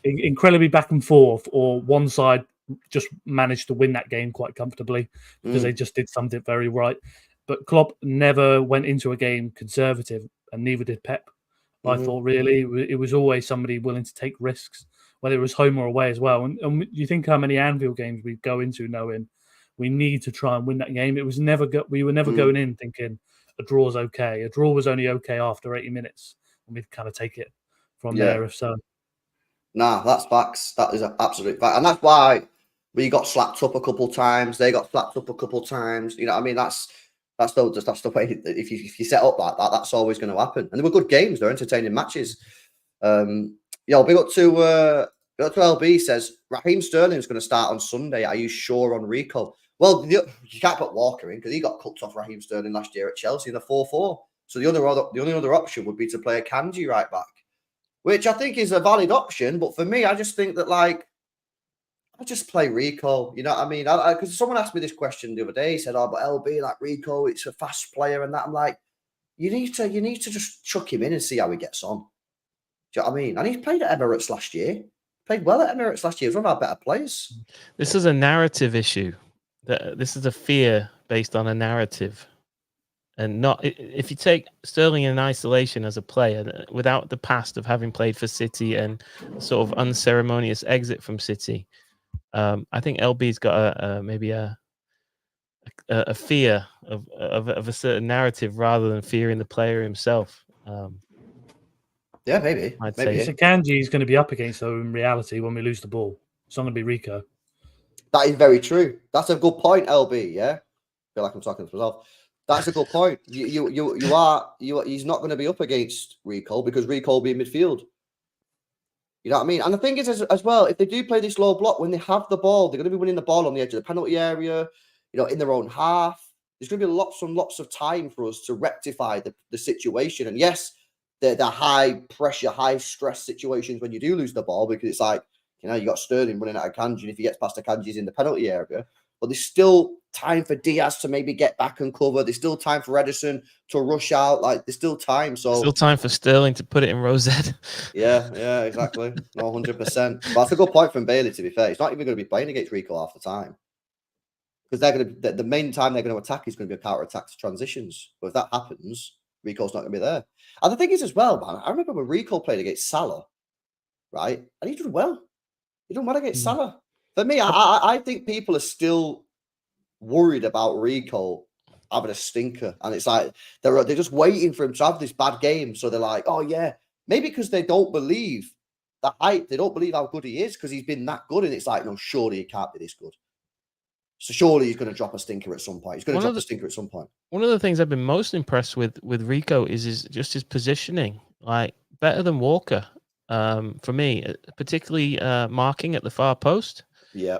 [SPEAKER 2] incredibly back and forth, or one side just managed to win that game quite comfortably because they just did something very right. But Klopp never went into a game conservative, and neither did Pep. I thought really it was always somebody willing to take risks, whether it was home or away as well. And you think how many Anfield games we go into knowing we need to try and win that game. It was never we were never going in thinking a draw's okay. A draw was only okay after 80 minutes, and we'd kind of take it from there if so.
[SPEAKER 1] Nah, that's facts. That is an absolute fact, and that's why we got slapped up a couple times. They got slapped up a couple times. You know what I mean? That's the way. If you set up like that, that's always going to happen. And they were good games. They're entertaining matches. Big up to LB says Raheem Sterling's going to start on Sunday. Are you sure on Rico? Well, you can't put Walker in because he got cooked off Raheem Sterling last year at Chelsea in the 4-4. So the only other option would be to play a Kanji right back, which I think is a valid option. But for me, I just think that I just play Rico. You know what I mean? Because someone asked me this question the other day. He said, "Oh, but LB, like Rico, it's a fast player," and that. I'm like, you need to just chuck him in and see how he gets on. Do you know what I mean? And he played at Emirates last year. Played well at Emirates last year. He was one of our better players.
[SPEAKER 3] This is a narrative issue. This is a fear based on a narrative, and not if you take Sterling in isolation as a player without the past of having played for City and sort of unceremonious exit from City. I think LB's got maybe a fear of a certain narrative rather than fearing the player himself.
[SPEAKER 1] Yeah, maybe.
[SPEAKER 2] Say. So Kanji is going to be up against, though, in reality, when we lose the ball. It's not going to be Rico.
[SPEAKER 1] That is very true. That's a good point, LB. Yeah, I feel like I'm talking to myself. That's a good point. He's not going to be up against Rico because Rico will be in midfield. You know what I mean? And the thing is, as well, if they do play this low block, when they have the ball, they're going to be winning the ball on the edge of the penalty area, in their own half. There's going to be lots and lots of time for us to rectify the situation. And yes, they're high pressure, high stress situations when you do lose the ball, because it's like, you got Sterling running out of Kanji, and if he gets past the Kanji, he's in the penalty area. But there's still time for Diaz to maybe get back and cover. There's still time for Edison to rush out. Like, there's still time. So
[SPEAKER 3] still time for Sterling to put it in Rosette.
[SPEAKER 1] Yeah, exactly. No, 100%. But that's a good point from Bailey, to be fair. He's not even going to be playing against Rico half the time. Because the main time they're going to attack is going to be a counter-attack to transitions. But if that happens, Rico's not going to be there. And the thing is as well, man, I remember when Rico played against Salah, right? And he did well. He did well against Salah. For me, I think people are still worried about Rico having a stinker. And it's like, they're just waiting for him to have this bad game. So they're like, oh, yeah. Maybe because they don't believe the hype. They don't believe how good he is because he's been that good. And it's like, no, surely he can't be this good. So surely he's going to drop a stinker at some point. He's going to drop a stinker at some point.
[SPEAKER 3] One of the things I've been most impressed with Rico is his positioning. Like, better than Walker for me, particularly marking at the far post.
[SPEAKER 1] Yeah.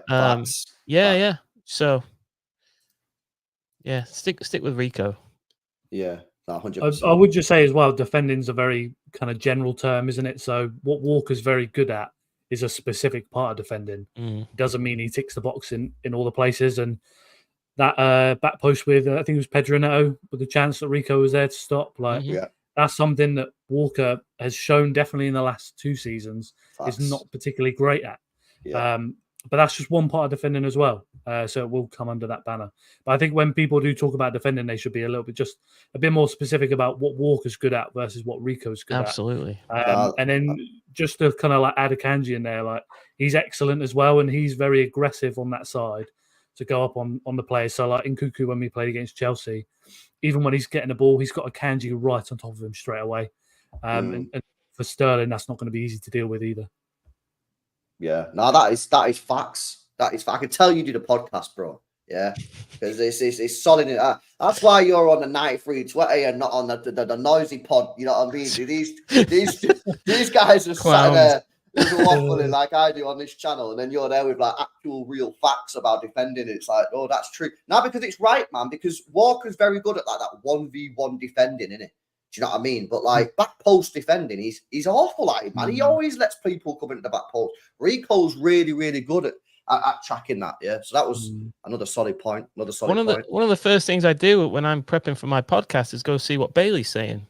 [SPEAKER 3] Yeah. So, yeah, stick with Rico.
[SPEAKER 1] Yeah, 100%.
[SPEAKER 2] I would just say as well, defending's a very kind of general term, isn't it? So what Walker's very good at is a specific part of defending. Doesn't mean he ticks the box in all the places. And that back post with, I think it was Pedro Neto, with the chance that Rico was there to stop. That's something that Walker has shown definitely in the last 2 seasons is not particularly great at. Yeah. But that's just one part of defending as well. So it will come under that banner. But I think when people do talk about defending, they should be just a bit more specific about what Walker's good at versus what Rico's good
[SPEAKER 3] Absolutely.
[SPEAKER 2] at. And then just to kind of like add a Kanji in there, like he's excellent as well. And he's very aggressive on that side to go up on the players. So like in Nkunku, when we played against Chelsea, even when he's getting the ball, he's got a Kanji right on top of him straight away. And for Sterling, that's not going to be easy to deal with either.
[SPEAKER 1] Yeah, no, that is facts. That is fact. I can tell you did a podcast, bro. Yeah, because it's solid. That's why you're on the 93.20 and not on the noisy pod. You know what I mean? These guys are sat There's a waffling like I do on this channel, and then you're there with like actual real facts about defending. It's like, oh, that's true. Now because it's right, man. Because Walker's very good at like that 1v1 defending, innit? Do you know what I mean? But like back post defending, he's awful at it, man. He always lets people come into the back post. Rico's really, really good at tracking that. Yeah. So that was another solid point. Another solid point.
[SPEAKER 3] One of the first things I do when I'm prepping for my podcast is go see what Bailey's saying.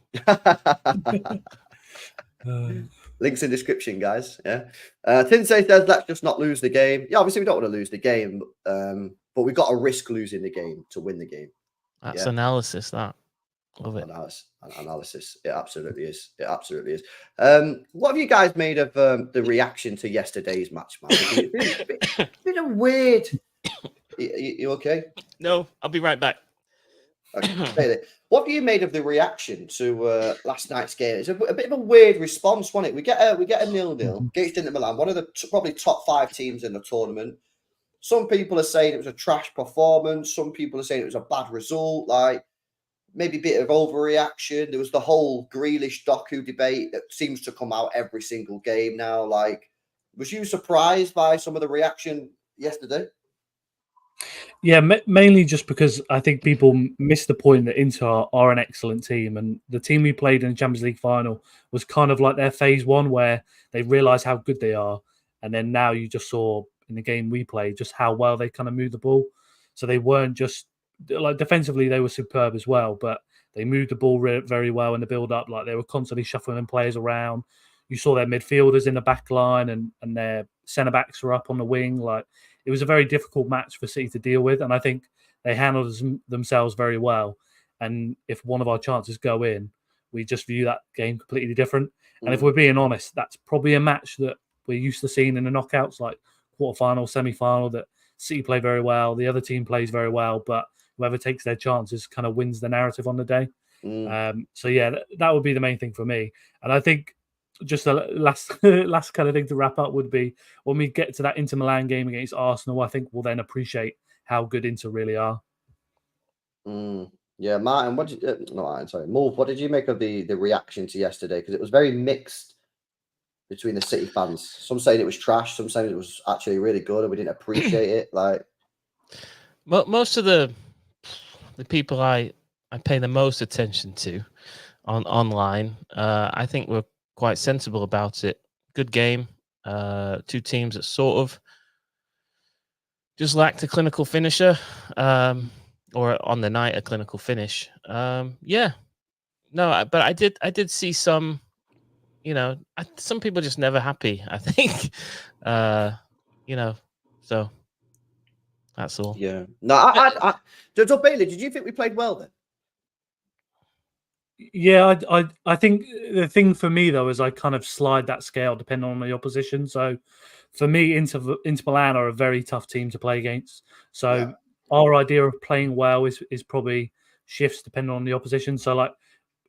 [SPEAKER 1] Links in description, guys. Yeah. Tinsay says, let's just not lose the game. Yeah, obviously we don't want to lose the game, but we've got to risk losing the game to win the game.
[SPEAKER 3] That's analysis, that. Love it.
[SPEAKER 1] Analysis. It absolutely is. It absolutely is. What have you guys made of the reaction to yesterday's match, man? It's been a weird... You okay?
[SPEAKER 3] No, I'll be right back.
[SPEAKER 1] Okay. What have you made of the reaction to last night's game? It's a bit of a weird response, wasn't it? We get a 0-0 against Inter Milan, one of the probably top 5 teams in the tournament. Some people are saying it was a trash performance. Some people are saying it was a bad result. Like maybe a bit of overreaction. There was the whole Grealish Doku debate that seems to come out every single game now. Like, was you surprised by some of the reaction yesterday?
[SPEAKER 2] Yeah, mainly just because I think people missed the point that Inter are an excellent team, and the team we played in the Champions League final was kind of like their phase 1 where they realised how good they are, and then now you just saw in the game we played just how well they kind of moved the ball. So they weren't just like defensively, they were superb as well, but they moved the ball very well in the build-up. Like they were constantly shuffling players around. You saw their midfielders in the back line and their centre-backs were up on the wing. Like it was a very difficult match for City to deal with, and I think they handled themselves very well. And if one of our chances go in, we just view that game completely different. And if we're being honest, that's probably a match that we're used to seeing in the knockouts, like quarter-final, semi-final, that City play very well, the other team plays very well, but whoever takes their chances kind of wins the narrative on the day. So yeah, that would be the main thing for me. And I think just the last kind of thing to wrap up would be when we get to that Inter Milan game against Arsenal, I think we'll then appreciate how good Inter really are.
[SPEAKER 1] Yeah, Martin, Mulv, what did you make of the reaction to yesterday? Because it was very mixed between the City fans. Some saying it was trash, some saying it was actually really good and we didn't appreciate it. Like,
[SPEAKER 3] most of the people I pay the most attention to online, I think we're quite sensible about it. Good game. 2 teams that sort of just lacked a clinical finisher, or on the night a clinical finish. Yeah, no, but I did see some. Some people just never happy. I think, so that's all.
[SPEAKER 1] Yeah. No, so Bailey, did you think we played well then?
[SPEAKER 2] Yeah, I think the thing for me though is I kind of slide that scale depending on the opposition. So for me, Inter Milan are a very tough team to play against. So our idea of playing well is probably shifts depending on the opposition. So like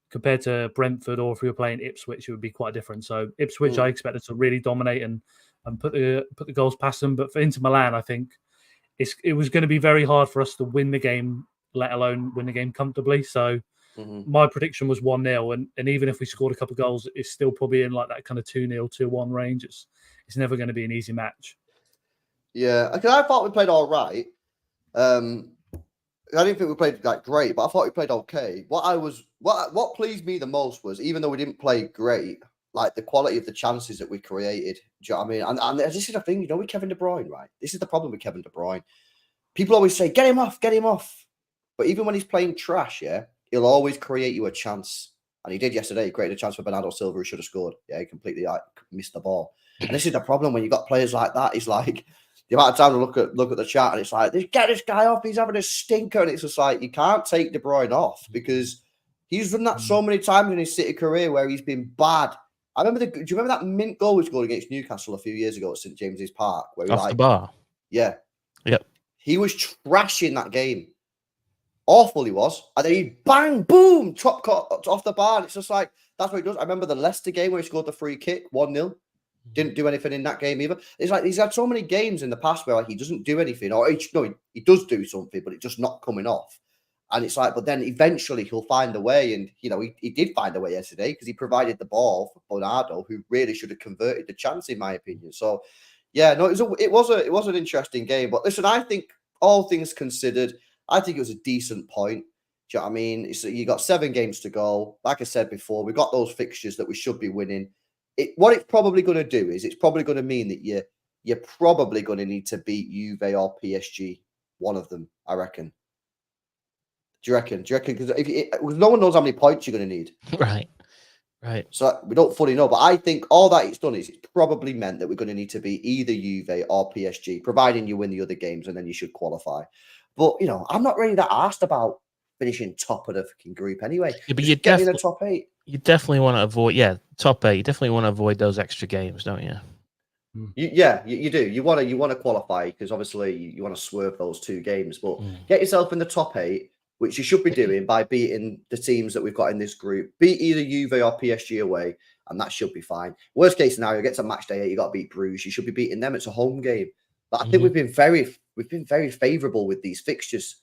[SPEAKER 2] compared to Brentford, or if we were playing Ipswich, it would be quite different. So Ipswich, I expected to really dominate and put the goals past them. But for Inter Milan, I think it was going to be very hard for us to win the game, let alone win the game comfortably. So my prediction was 1-0, and even if we scored a couple of goals, it's still probably in like that kind of 2-0, 2-1 range. It's never going to be an easy match.
[SPEAKER 1] Yeah, because I thought we played all right. I didn't think we played like great, but I thought we played okay. What pleased me the most was, even though we didn't play great, like the quality of the chances that we created. Do you know what I mean? And this is the thing, with Kevin De Bruyne, right? This is the problem with Kevin De Bruyne. People always say, get him off. But even when he's playing trash, he'll always create you a chance. And he did yesterday. He created a chance for Bernardo Silva, who should have scored. Yeah, he completely missed the ball. And this is the problem when you got players like that. It's like the amount of time to look at the chat and it's like, get this guy off. He's having a stinker. And it's just like, you can't take De Bruyne off because he's done that so many times in his City career where he's been bad. Do you remember that mint goal we scored against Newcastle a few years ago at St James's Park? Where he
[SPEAKER 3] off the bar.
[SPEAKER 1] Yeah.
[SPEAKER 3] Yep.
[SPEAKER 1] He was trashing that game. Awful he was. And then he bang, boom, top cut off the bar. And it's just like, that's what he does. I remember the Leicester game where he scored the free kick, 1-0. Didn't do anything in that game either. It's like he's had so many games in the past where he doesn't do anything. Or he does do something, but it's just not coming off. And it's like, but then eventually he'll find a way. And, you know, he did find a way yesterday because he provided the ball for Bernardo, who really should have converted the chance, in my opinion. So, yeah, no, it was an interesting game. But listen, I think all things considered, I think it was a decent point. Do you know what I mean? You got 7 games to go. Like I said before, we've got those fixtures that we should be winning. What it's probably going to do is it's probably going to mean that you're probably going to need to beat Juve or PSG, one of them, I reckon. Do you reckon? Because no one knows how many points you're going to need.
[SPEAKER 3] Right.
[SPEAKER 1] So we don't fully know. But I think all that it's done is it's probably meant that we're going to need to beat either Juve or PSG, providing you win the other games, and then you should qualify. But, you know, I'm not really that asked about finishing top of the fucking group anyway.
[SPEAKER 3] Yeah, but
[SPEAKER 1] you get in the top 8.
[SPEAKER 3] You definitely want to avoid, top 8. You definitely want to avoid those extra games, don't you?
[SPEAKER 1] You do. You want to qualify because obviously you want to swerve those 2 games, but get yourself in the top 8, which you should be doing by beating the teams that we've got in this group. Beat either Juve or PSG away, and that should be fine. Worst case scenario, get to match day 8, you got to beat Bruges. You should be beating them. It's a home game. But I think we've been very favourable with these fixtures.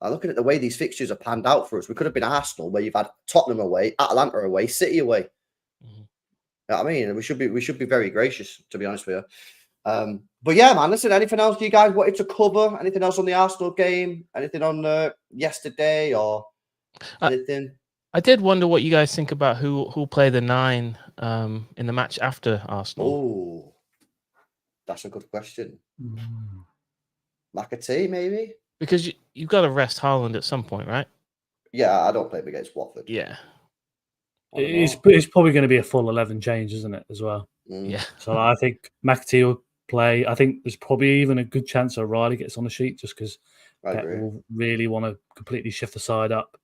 [SPEAKER 1] Looking at the way these fixtures are panned out for us, we could have been Arsenal, where you've had Tottenham away, Atalanta away, City away. You know what I mean? We should be very gracious, to be honest with you. But yeah, man, listen, anything else you guys wanted to cover? Anything else on the Arsenal game? Anything on yesterday or anything?
[SPEAKER 3] I did wonder what you guys think about who'll play the 9 in the match after Arsenal.
[SPEAKER 1] Oh, that's a good question. McAtee, maybe?
[SPEAKER 3] Because you've got to rest Haaland at some point, right?
[SPEAKER 1] Yeah, I don't play him against Watford.
[SPEAKER 3] Yeah.
[SPEAKER 2] It's probably going to be a full 11 change, isn't it, as well?
[SPEAKER 3] Yeah.
[SPEAKER 2] So I think McAtee will play. I think there's probably even a good chance O'Reilly gets on the sheet just because Pep will really want to completely shift the side up.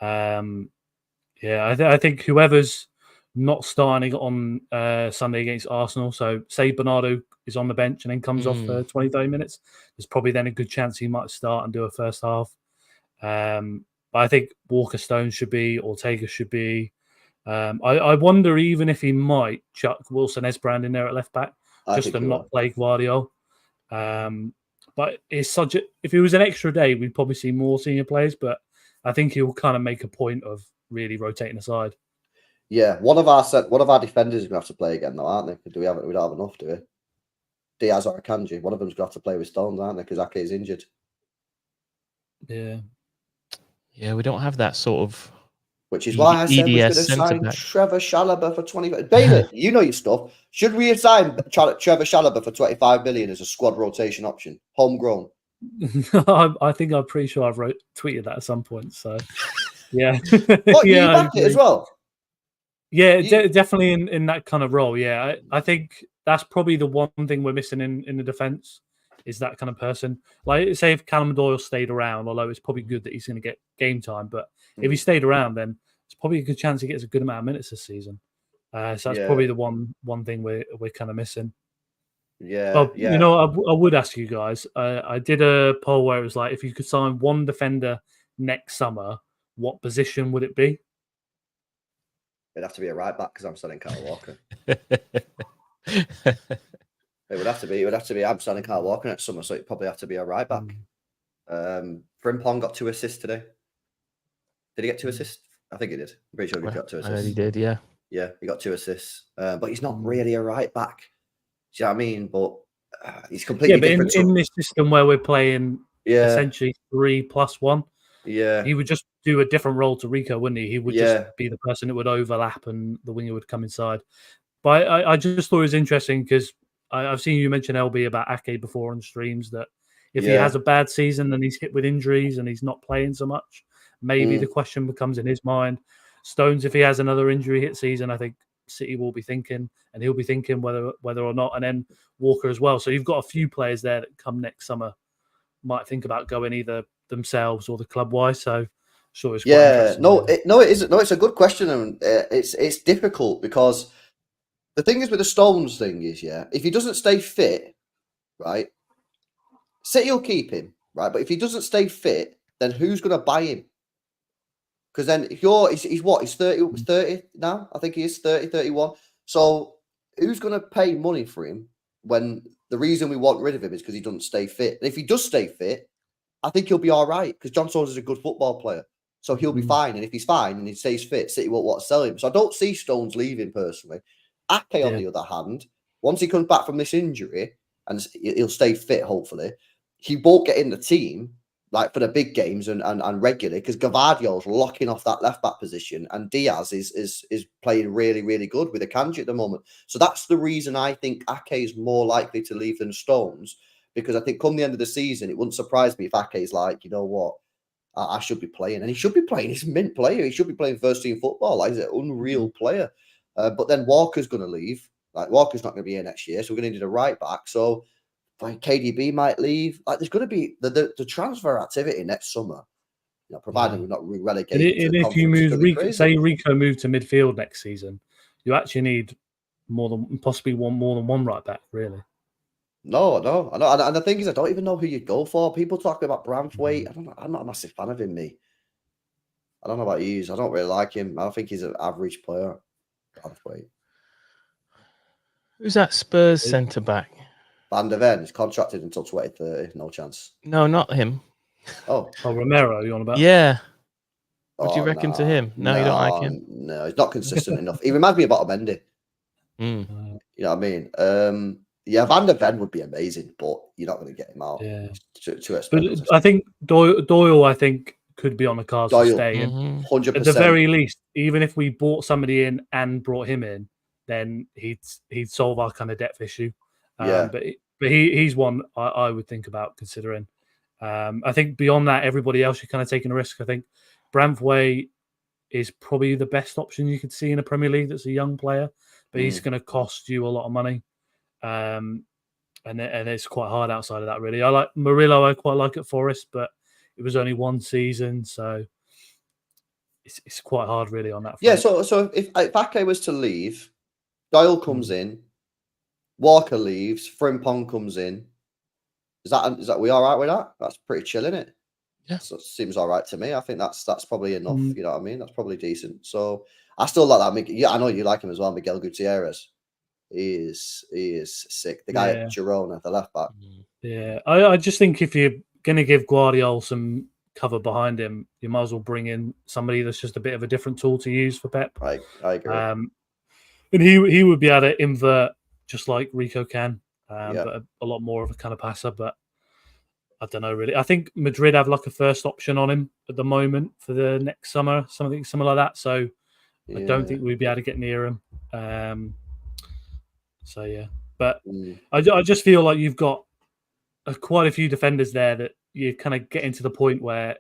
[SPEAKER 2] I think whoever's not starting on Sunday against Arsenal, so say Bernardo is on the bench and then comes off for 20, 30 minutes, there's probably then a good chance he might start and do a first half. But I think Walker Stone should be, Ortega should be. I wonder even if he might chuck Wilson Esbrand in there at left back just to not play Guardiola. But it's if it was an extra day, we'd probably see more senior players. But I think he'll kind of make a point of really rotating aside.
[SPEAKER 1] Yeah, one of our defenders is going to have to play again, though, aren't they? We don't have enough, do we? Diaz or Akanji, one of them's going to have to play with Stones, aren't they? Because Ake is injured.
[SPEAKER 2] Yeah,
[SPEAKER 3] we don't have that sort of.
[SPEAKER 1] Which is why I said we're going to sign Trevor Chalobah for 20. Bailey, you know your stuff. Should we assign Trevor Chalobah for 25 million as a squad rotation option, homegrown?
[SPEAKER 2] I think I'm pretty sure I've tweeted that at some point. So, yeah.
[SPEAKER 1] What, you back it as well?
[SPEAKER 2] Yeah, definitely in that kind of role. Yeah, I think that's probably the one thing we're missing in the defense is that kind of person. Like, say if Callum Doyle stayed around, although it's probably good that he's going to get game time, but if he stayed around, then it's probably a good chance he gets a good amount of minutes this season. So that's probably the one thing we're kind of missing.
[SPEAKER 1] Yeah.
[SPEAKER 2] You know, I would ask you guys. I did a poll where it was like, if you could sign one defender next summer, what position would it be?
[SPEAKER 1] It'd have to be a right back because I'm selling Kyle Walker. It would have to be. I'm selling Kyle Walker next summer, so it'd probably have to be a right back. Frimpong got 2 assists today. Did he get 2 assists? I think he did. I'm pretty sure he got 2 assists.
[SPEAKER 3] He did, yeah.
[SPEAKER 1] Yeah, he got 2 assists. But he's not really a right back. Do you know what I mean? But he's completely different.
[SPEAKER 2] In this system where we're playing essentially 3+1, he would just do a different role to Rico, wouldn't he? He would just be the person that would overlap and the winger would come inside. But I just thought it was interesting because I've seen you mention LB about Ake before on streams that if he has a bad season and he's hit with injuries and he's not playing so much, maybe the question becomes in his mind. Stones, if he has another injury hit season, I think City will be thinking, and he'll be thinking whether or not, and then Walker as well. So you've got a few players there that come next summer might think about going either themselves or the club wise. So sure, it's
[SPEAKER 1] it isn't. No, it's a good question, and it's difficult because the thing is with the Stones thing is, if he doesn't stay fit, right, City will keep him, right, but if he doesn't stay fit, then who's going to buy him? Because then if he's 30 now, I think he is 30, 31. So who's going to pay money for him when the reason we want rid of him is because he doesn't stay fit? And if he does stay fit, I think he'll be all right because John Stones is a good football player. So he'll be fine. And if he's fine and he stays fit, City won't want to sell him. So I don't see Stones leaving personally. Ake, on the other hand, once he comes back from this injury and he'll stay fit, hopefully, he won't get in the team like for the big games and regularly because Gavardio's locking off that left back position and Diaz is playing really, really good with Akanji at the moment. So that's the reason I think Ake is more likely to leave than Stones, because I think come the end of the season, it wouldn't surprise me if Ake's like, you know what, I should be playing. And he should be playing. He's a mint player. He should be playing first team football. Like, he's an unreal player. But then Walker's going to leave. Like, Walker's not going to be here next year. So we're going to need a right back. So like KDB might leave. Like, there's going to be the transfer activity next summer, you know, provided we're not relegated.
[SPEAKER 2] And if you move, say Rico moved to midfield next season, you actually need more than one right back, really.
[SPEAKER 1] No, I know. And the thing is, I don't even know who you'd go for. People talk about Branthwaite. I'm not a massive fan of him, me. I don't know about you. I don't really like him. I think he's an average player. Branthwaite.
[SPEAKER 3] Who's that Spurs centre back?
[SPEAKER 1] Van der Ven is contracted until 2030. No chance.
[SPEAKER 3] No, not him.
[SPEAKER 1] Oh,
[SPEAKER 2] Romero, you on about?
[SPEAKER 3] Yeah. What do you reckon to him? No, you don't like him?
[SPEAKER 1] No, he's not consistent enough. He reminds me of Otamendi.
[SPEAKER 3] Mm.
[SPEAKER 1] You know what I mean? Yeah, Van der Ven would be amazing, but you're not going to get him out.
[SPEAKER 2] Yeah.
[SPEAKER 1] Too expensive.
[SPEAKER 2] But I think Doyle, I think, could be on the cards to stay.
[SPEAKER 1] 100%.
[SPEAKER 2] At the very least, even if we bought somebody in and brought him in, then he'd solve our kind of depth issue. But he's one I would think about considering. I think beyond that, everybody else, you're kind of taking a risk. I think Branthwaite is probably the best option you could see in a Premier League that's a young player, but he's going to cost you a lot of money. And it's quite hard outside of that, really. I like Murillo, I quite like at Forest, but it was only one season, so it's quite hard, really, on that front.
[SPEAKER 1] Yeah, so if Ake was to leave, Doyle comes in, Walker leaves, Frimpong comes in. Is that we all right with that? That's pretty chill, isn't it?
[SPEAKER 3] Yeah.
[SPEAKER 1] So it seems all right to me. I think that's probably enough. You know what I mean? That's probably decent. So I still like that. Yeah, I know you like him as well, Miguel Gutierrez. He is sick. The guy at Girona, the left back.
[SPEAKER 2] Yeah, I just think if you're going to give Guardiola some cover behind him, you might as well bring in somebody that's just a bit of a different tool to use for Pep.
[SPEAKER 1] I agree.
[SPEAKER 2] And he would be able to invert just like Rico can, but a lot more of a kind of passer. But I don't know, really. I think Madrid have like a first option on him at the moment for the next summer, something similar like that. So I don't think we'd be able to get near him. So yeah, but I just feel like you've got quite a few defenders there that you're kind of getting to the point where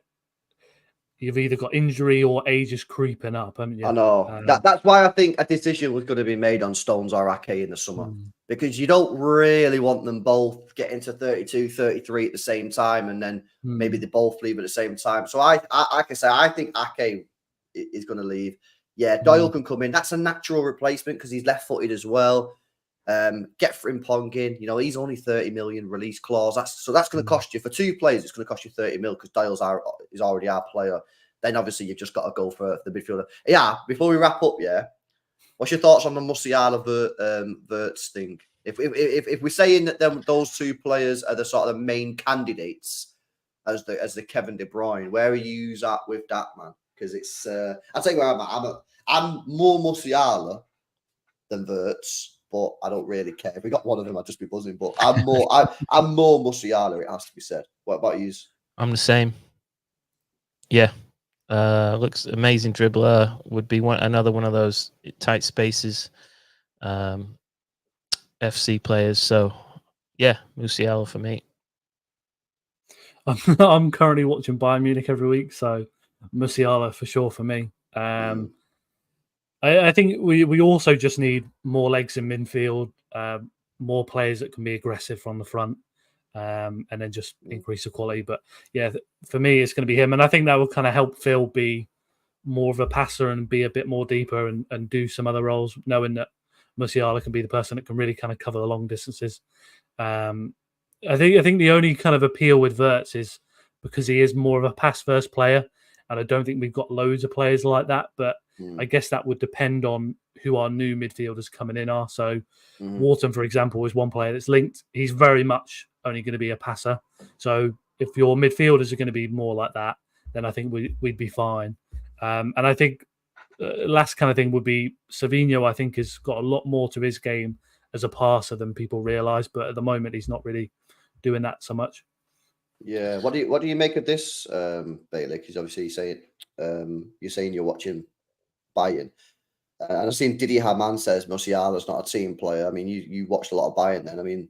[SPEAKER 2] you've either got injury or age is creeping up, haven't you?
[SPEAKER 1] I know. That's why I think a decision was going to be made on Stones or Ake in the summer, because you don't really want them both getting to 32, 33 at the same time, and then maybe they both leave at the same time. So I like I say, I think Ake is going to leave. Yeah, Doyle can come in. That's a natural replacement because he's left-footed as well. Get Frimpong in. You know, he's only 30 million release clause. That's going to cost you for two players. It's going to cost you 30 mil because Doyle's is already our player. Then obviously you've just got to go for the midfielder. Yeah. Before we wrap up, what's your thoughts on the Musiala Wirtz thing? If we're saying that those two players are the sort of the main candidates as the Kevin De Bruyne, where are you at with that, man? Because it's I'll tell you where I'm at. I'm more Musiala than Wirtz. But I don't really care. If we got one of them, I'd just be buzzing. But I'm more Musiala, it has to be said. What about you?
[SPEAKER 3] I'm the same. Yeah. Looks amazing dribbler. Would be another one of those tight spaces FC players. So, yeah, Musiala for me.
[SPEAKER 2] I'm currently watching Bayern Munich every week, so Musiala for sure for me. I think we also just need more legs in midfield, more players that can be aggressive from the front, and then just increase the quality. But yeah, for me, it's going to be him. And I think that will kind of help Phil be more of a passer and be a bit more deeper and do some other roles, knowing that Musiala can be the person that can really kind of cover the long distances. I think the only kind of appeal with Wirtz is because he is more of a pass-first player, and I don't think we've got loads of players like that, but I guess that would depend on who our new midfielders coming in are. So Wharton, for example, is one player that's linked. He's very much only going to be a passer. So if your midfielders are going to be more like that, then I think we'd be fine. And I think last kind of thing would be Savinho. I think has got a lot more to his game as a passer than people realise, but at the moment he's not really doing that so much.
[SPEAKER 1] Yeah. What do you make of this, Bailey? Because obviously you're saying you're watching Bayern. And I've seen Didi Hamann says Musiala's not a team player. I mean, you watched a lot of Bayern then. I mean,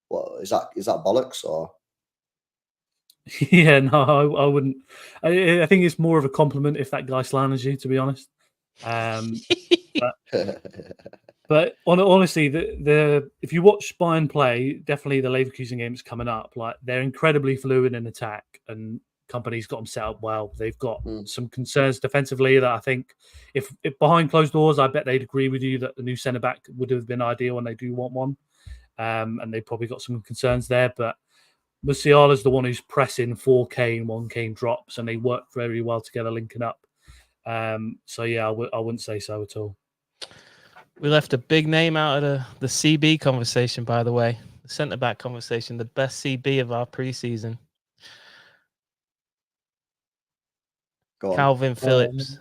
[SPEAKER 1] what is that bollocks or?
[SPEAKER 2] Yeah, no, I wouldn't. I think it's more of a compliment if that guy slanders you, to be honest. But honestly, the if you watch Bayern play, definitely the Leverkusen game is coming up. Like they're incredibly fluid in attack, and Company's got them set up well. They've got some concerns defensively that I think, if behind closed doors, I bet they'd agree with you that the new centre back would have been ideal, and they do want one. And they've probably got some concerns there, but Musiala's the one who's pressing 4K and 1K drops, and they work very well together, linking up. So yeah, I wouldn't say so at all.
[SPEAKER 3] We left a big name out of the CB conversation, by the way. The centre back conversation, the best CB of our preseason. Calvin Phillips.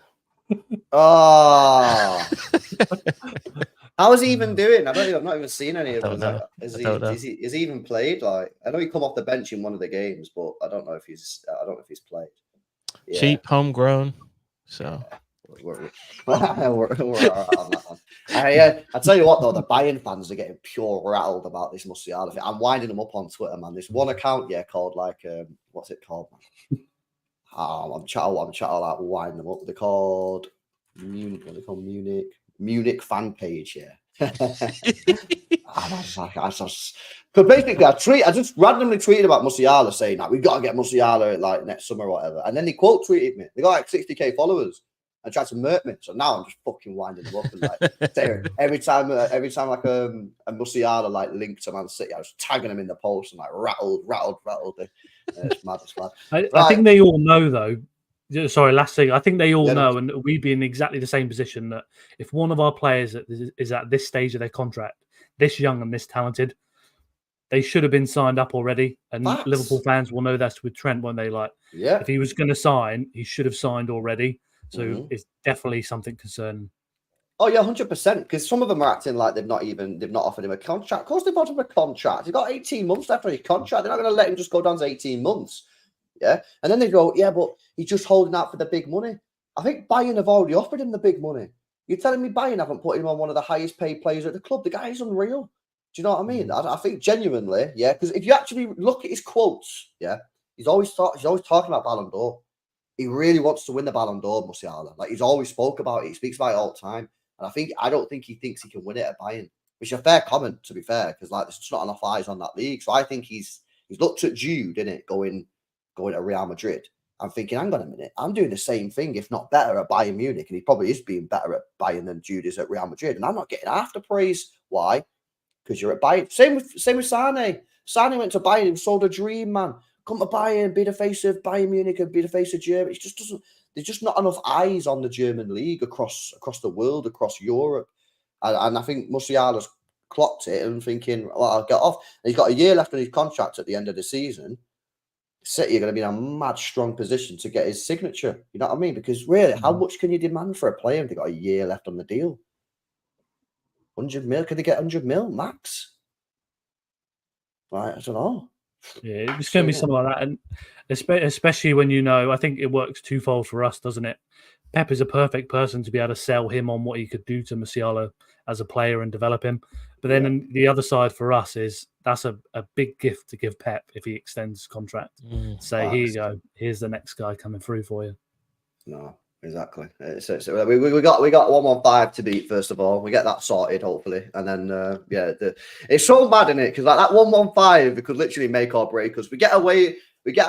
[SPEAKER 1] Oh, how is he even doing? I've not even seen any of them. Like, is he even played? Like, I know he come off the bench in one of the games, but I don't know if he's played.
[SPEAKER 3] Yeah. Cheap, homegrown. So
[SPEAKER 1] we're all right on that one. I tell you what though, the Bayern fans are getting pure rattled about this Musiala thing. I'm winding them up on Twitter, man. This one account, called like what's it called, man? I'm chatting like winding them up. They're called Munich. What are they called? Munich fan page. Yeah. Because basically, I just randomly tweeted about Musiala saying that we got to get Musiala like next summer or whatever, and then they quote tweeted me. They got like 60k followers and tried to murk me. So now I'm just fucking winding them up and like every time like a Musiala like link to Man City, I was tagging them in the post and like rattled. It's mad.
[SPEAKER 2] I think they all know though. Sorry, last thing. I think they all know, and we'd be in exactly the same position that if one of our players is at this stage of their contract, this young and this talented, they should have been signed up already. And Liverpool fans will know that's with Trent, won't they? Like, if he was going to sign, he should have signed already. So it's definitely something concerning.
[SPEAKER 1] Oh yeah, 100%. Because some of them are acting like they've not offered him a contract. Of course, they've offered him a contract. He's got 18 months left on his contract. They're not going to let him just go down to 18 months. Yeah, and then they go, yeah, but he's just holding out for the big money. I think Bayern have already offered him the big money. You're telling me Bayern haven't put him on one of the highest paid players at the club? The guy is unreal. Do you know what I mean? I think genuinely, yeah, because if you actually look at his quotes, yeah, he's always talking about Ballon d'Or. He really wants to win the Ballon d'Or, Musiala. Like he's always spoke about it. He speaks about it all the time. And I don't think he thinks he can win it at Bayern, which is a fair comment, to be fair, because like there's just not enough eyes on that league. So I think he's looked at Jude, innit, going to Real Madrid. I'm thinking, hang on a minute, I'm doing the same thing, if not better, at Bayern Munich, and he probably is being better at Bayern than Jude is at Real Madrid, and I'm not getting half the praise. Why? Because you're at Bayern. Same with Sané. Sané went to Bayern and sold a dream, man. Come to Bayern, be the face of Bayern Munich, and be the face of Germany. It just doesn't. There's just not enough eyes on the German league across the world, across Europe, and I think Musiala's clocked it and thinking, well, I'll get off. And he's got a year left on his contract at the end of the season. City are going to be in a mad strong position to get his signature. You know what I mean? Because really, how much can you demand for a player if they've got a year left on the deal? 100 mil? Can they get 100 mil max? Right, I don't know.
[SPEAKER 2] Yeah, it's going to be something like that. And especially when I think it works twofold for us, doesn't it? Pep is a perfect person to be able to sell him on what he could do to Musiala as a player and develop him. But then the other side for us is that's a big gift to give Pep if he extends his contract. Say, here you go. Here's the next guy coming through for you.
[SPEAKER 1] No, exactly. So we got 115 to beat first of all. We get that sorted hopefully, and then it's so mad in it because like that 115 we could literally make or break us. We get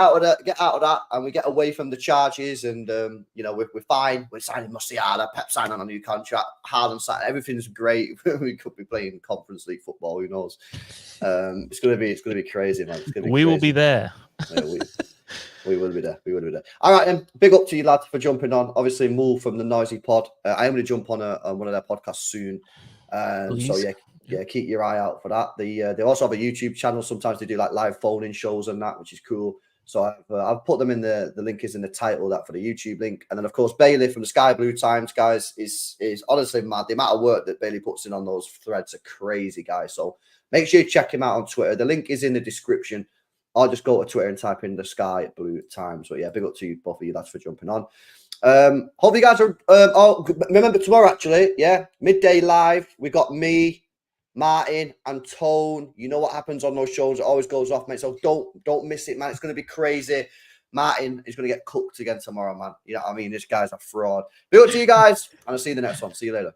[SPEAKER 1] out of that, and we get away from the charges, and we're fine. We're signing Musiala, Pep signing on a new contract, Haaland signing. Everything's great. We could be playing Conference League football. Who knows? It's gonna be crazy, man.
[SPEAKER 3] We will be there.
[SPEAKER 1] Yeah, we will be there. All right, then. Big up to you, lad, for jumping on. Obviously, Move from the Noisy Pod. I am going to jump on one of their podcasts soon. So yeah, keep your eye out for that. They also have a YouTube channel. Sometimes they do like live phone-in shows and that, which is cool. So I've put them in the link is in the title, that for the YouTube link. And then, of course, Bailey from the Sky Blue Times, guys, is honestly mad. The amount of work that Bailey puts in on those threads are crazy, guys. So make sure you check him out on Twitter. The link is in the description. I'll just go to Twitter and type in the Sky Blue Times. But yeah, big up to you, both of you lads, for jumping on. Hope you guys are, remember tomorrow, actually, yeah, midday live. We got me, Martin, and Tone. You know what happens on those shows. It always goes off, mate. So don't miss it, man. It's going to be crazy. Martin is going to get cooked again tomorrow, man. You know what I mean? This guy's a fraud. Big up to you guys, and I'll see you in the next one. See you later.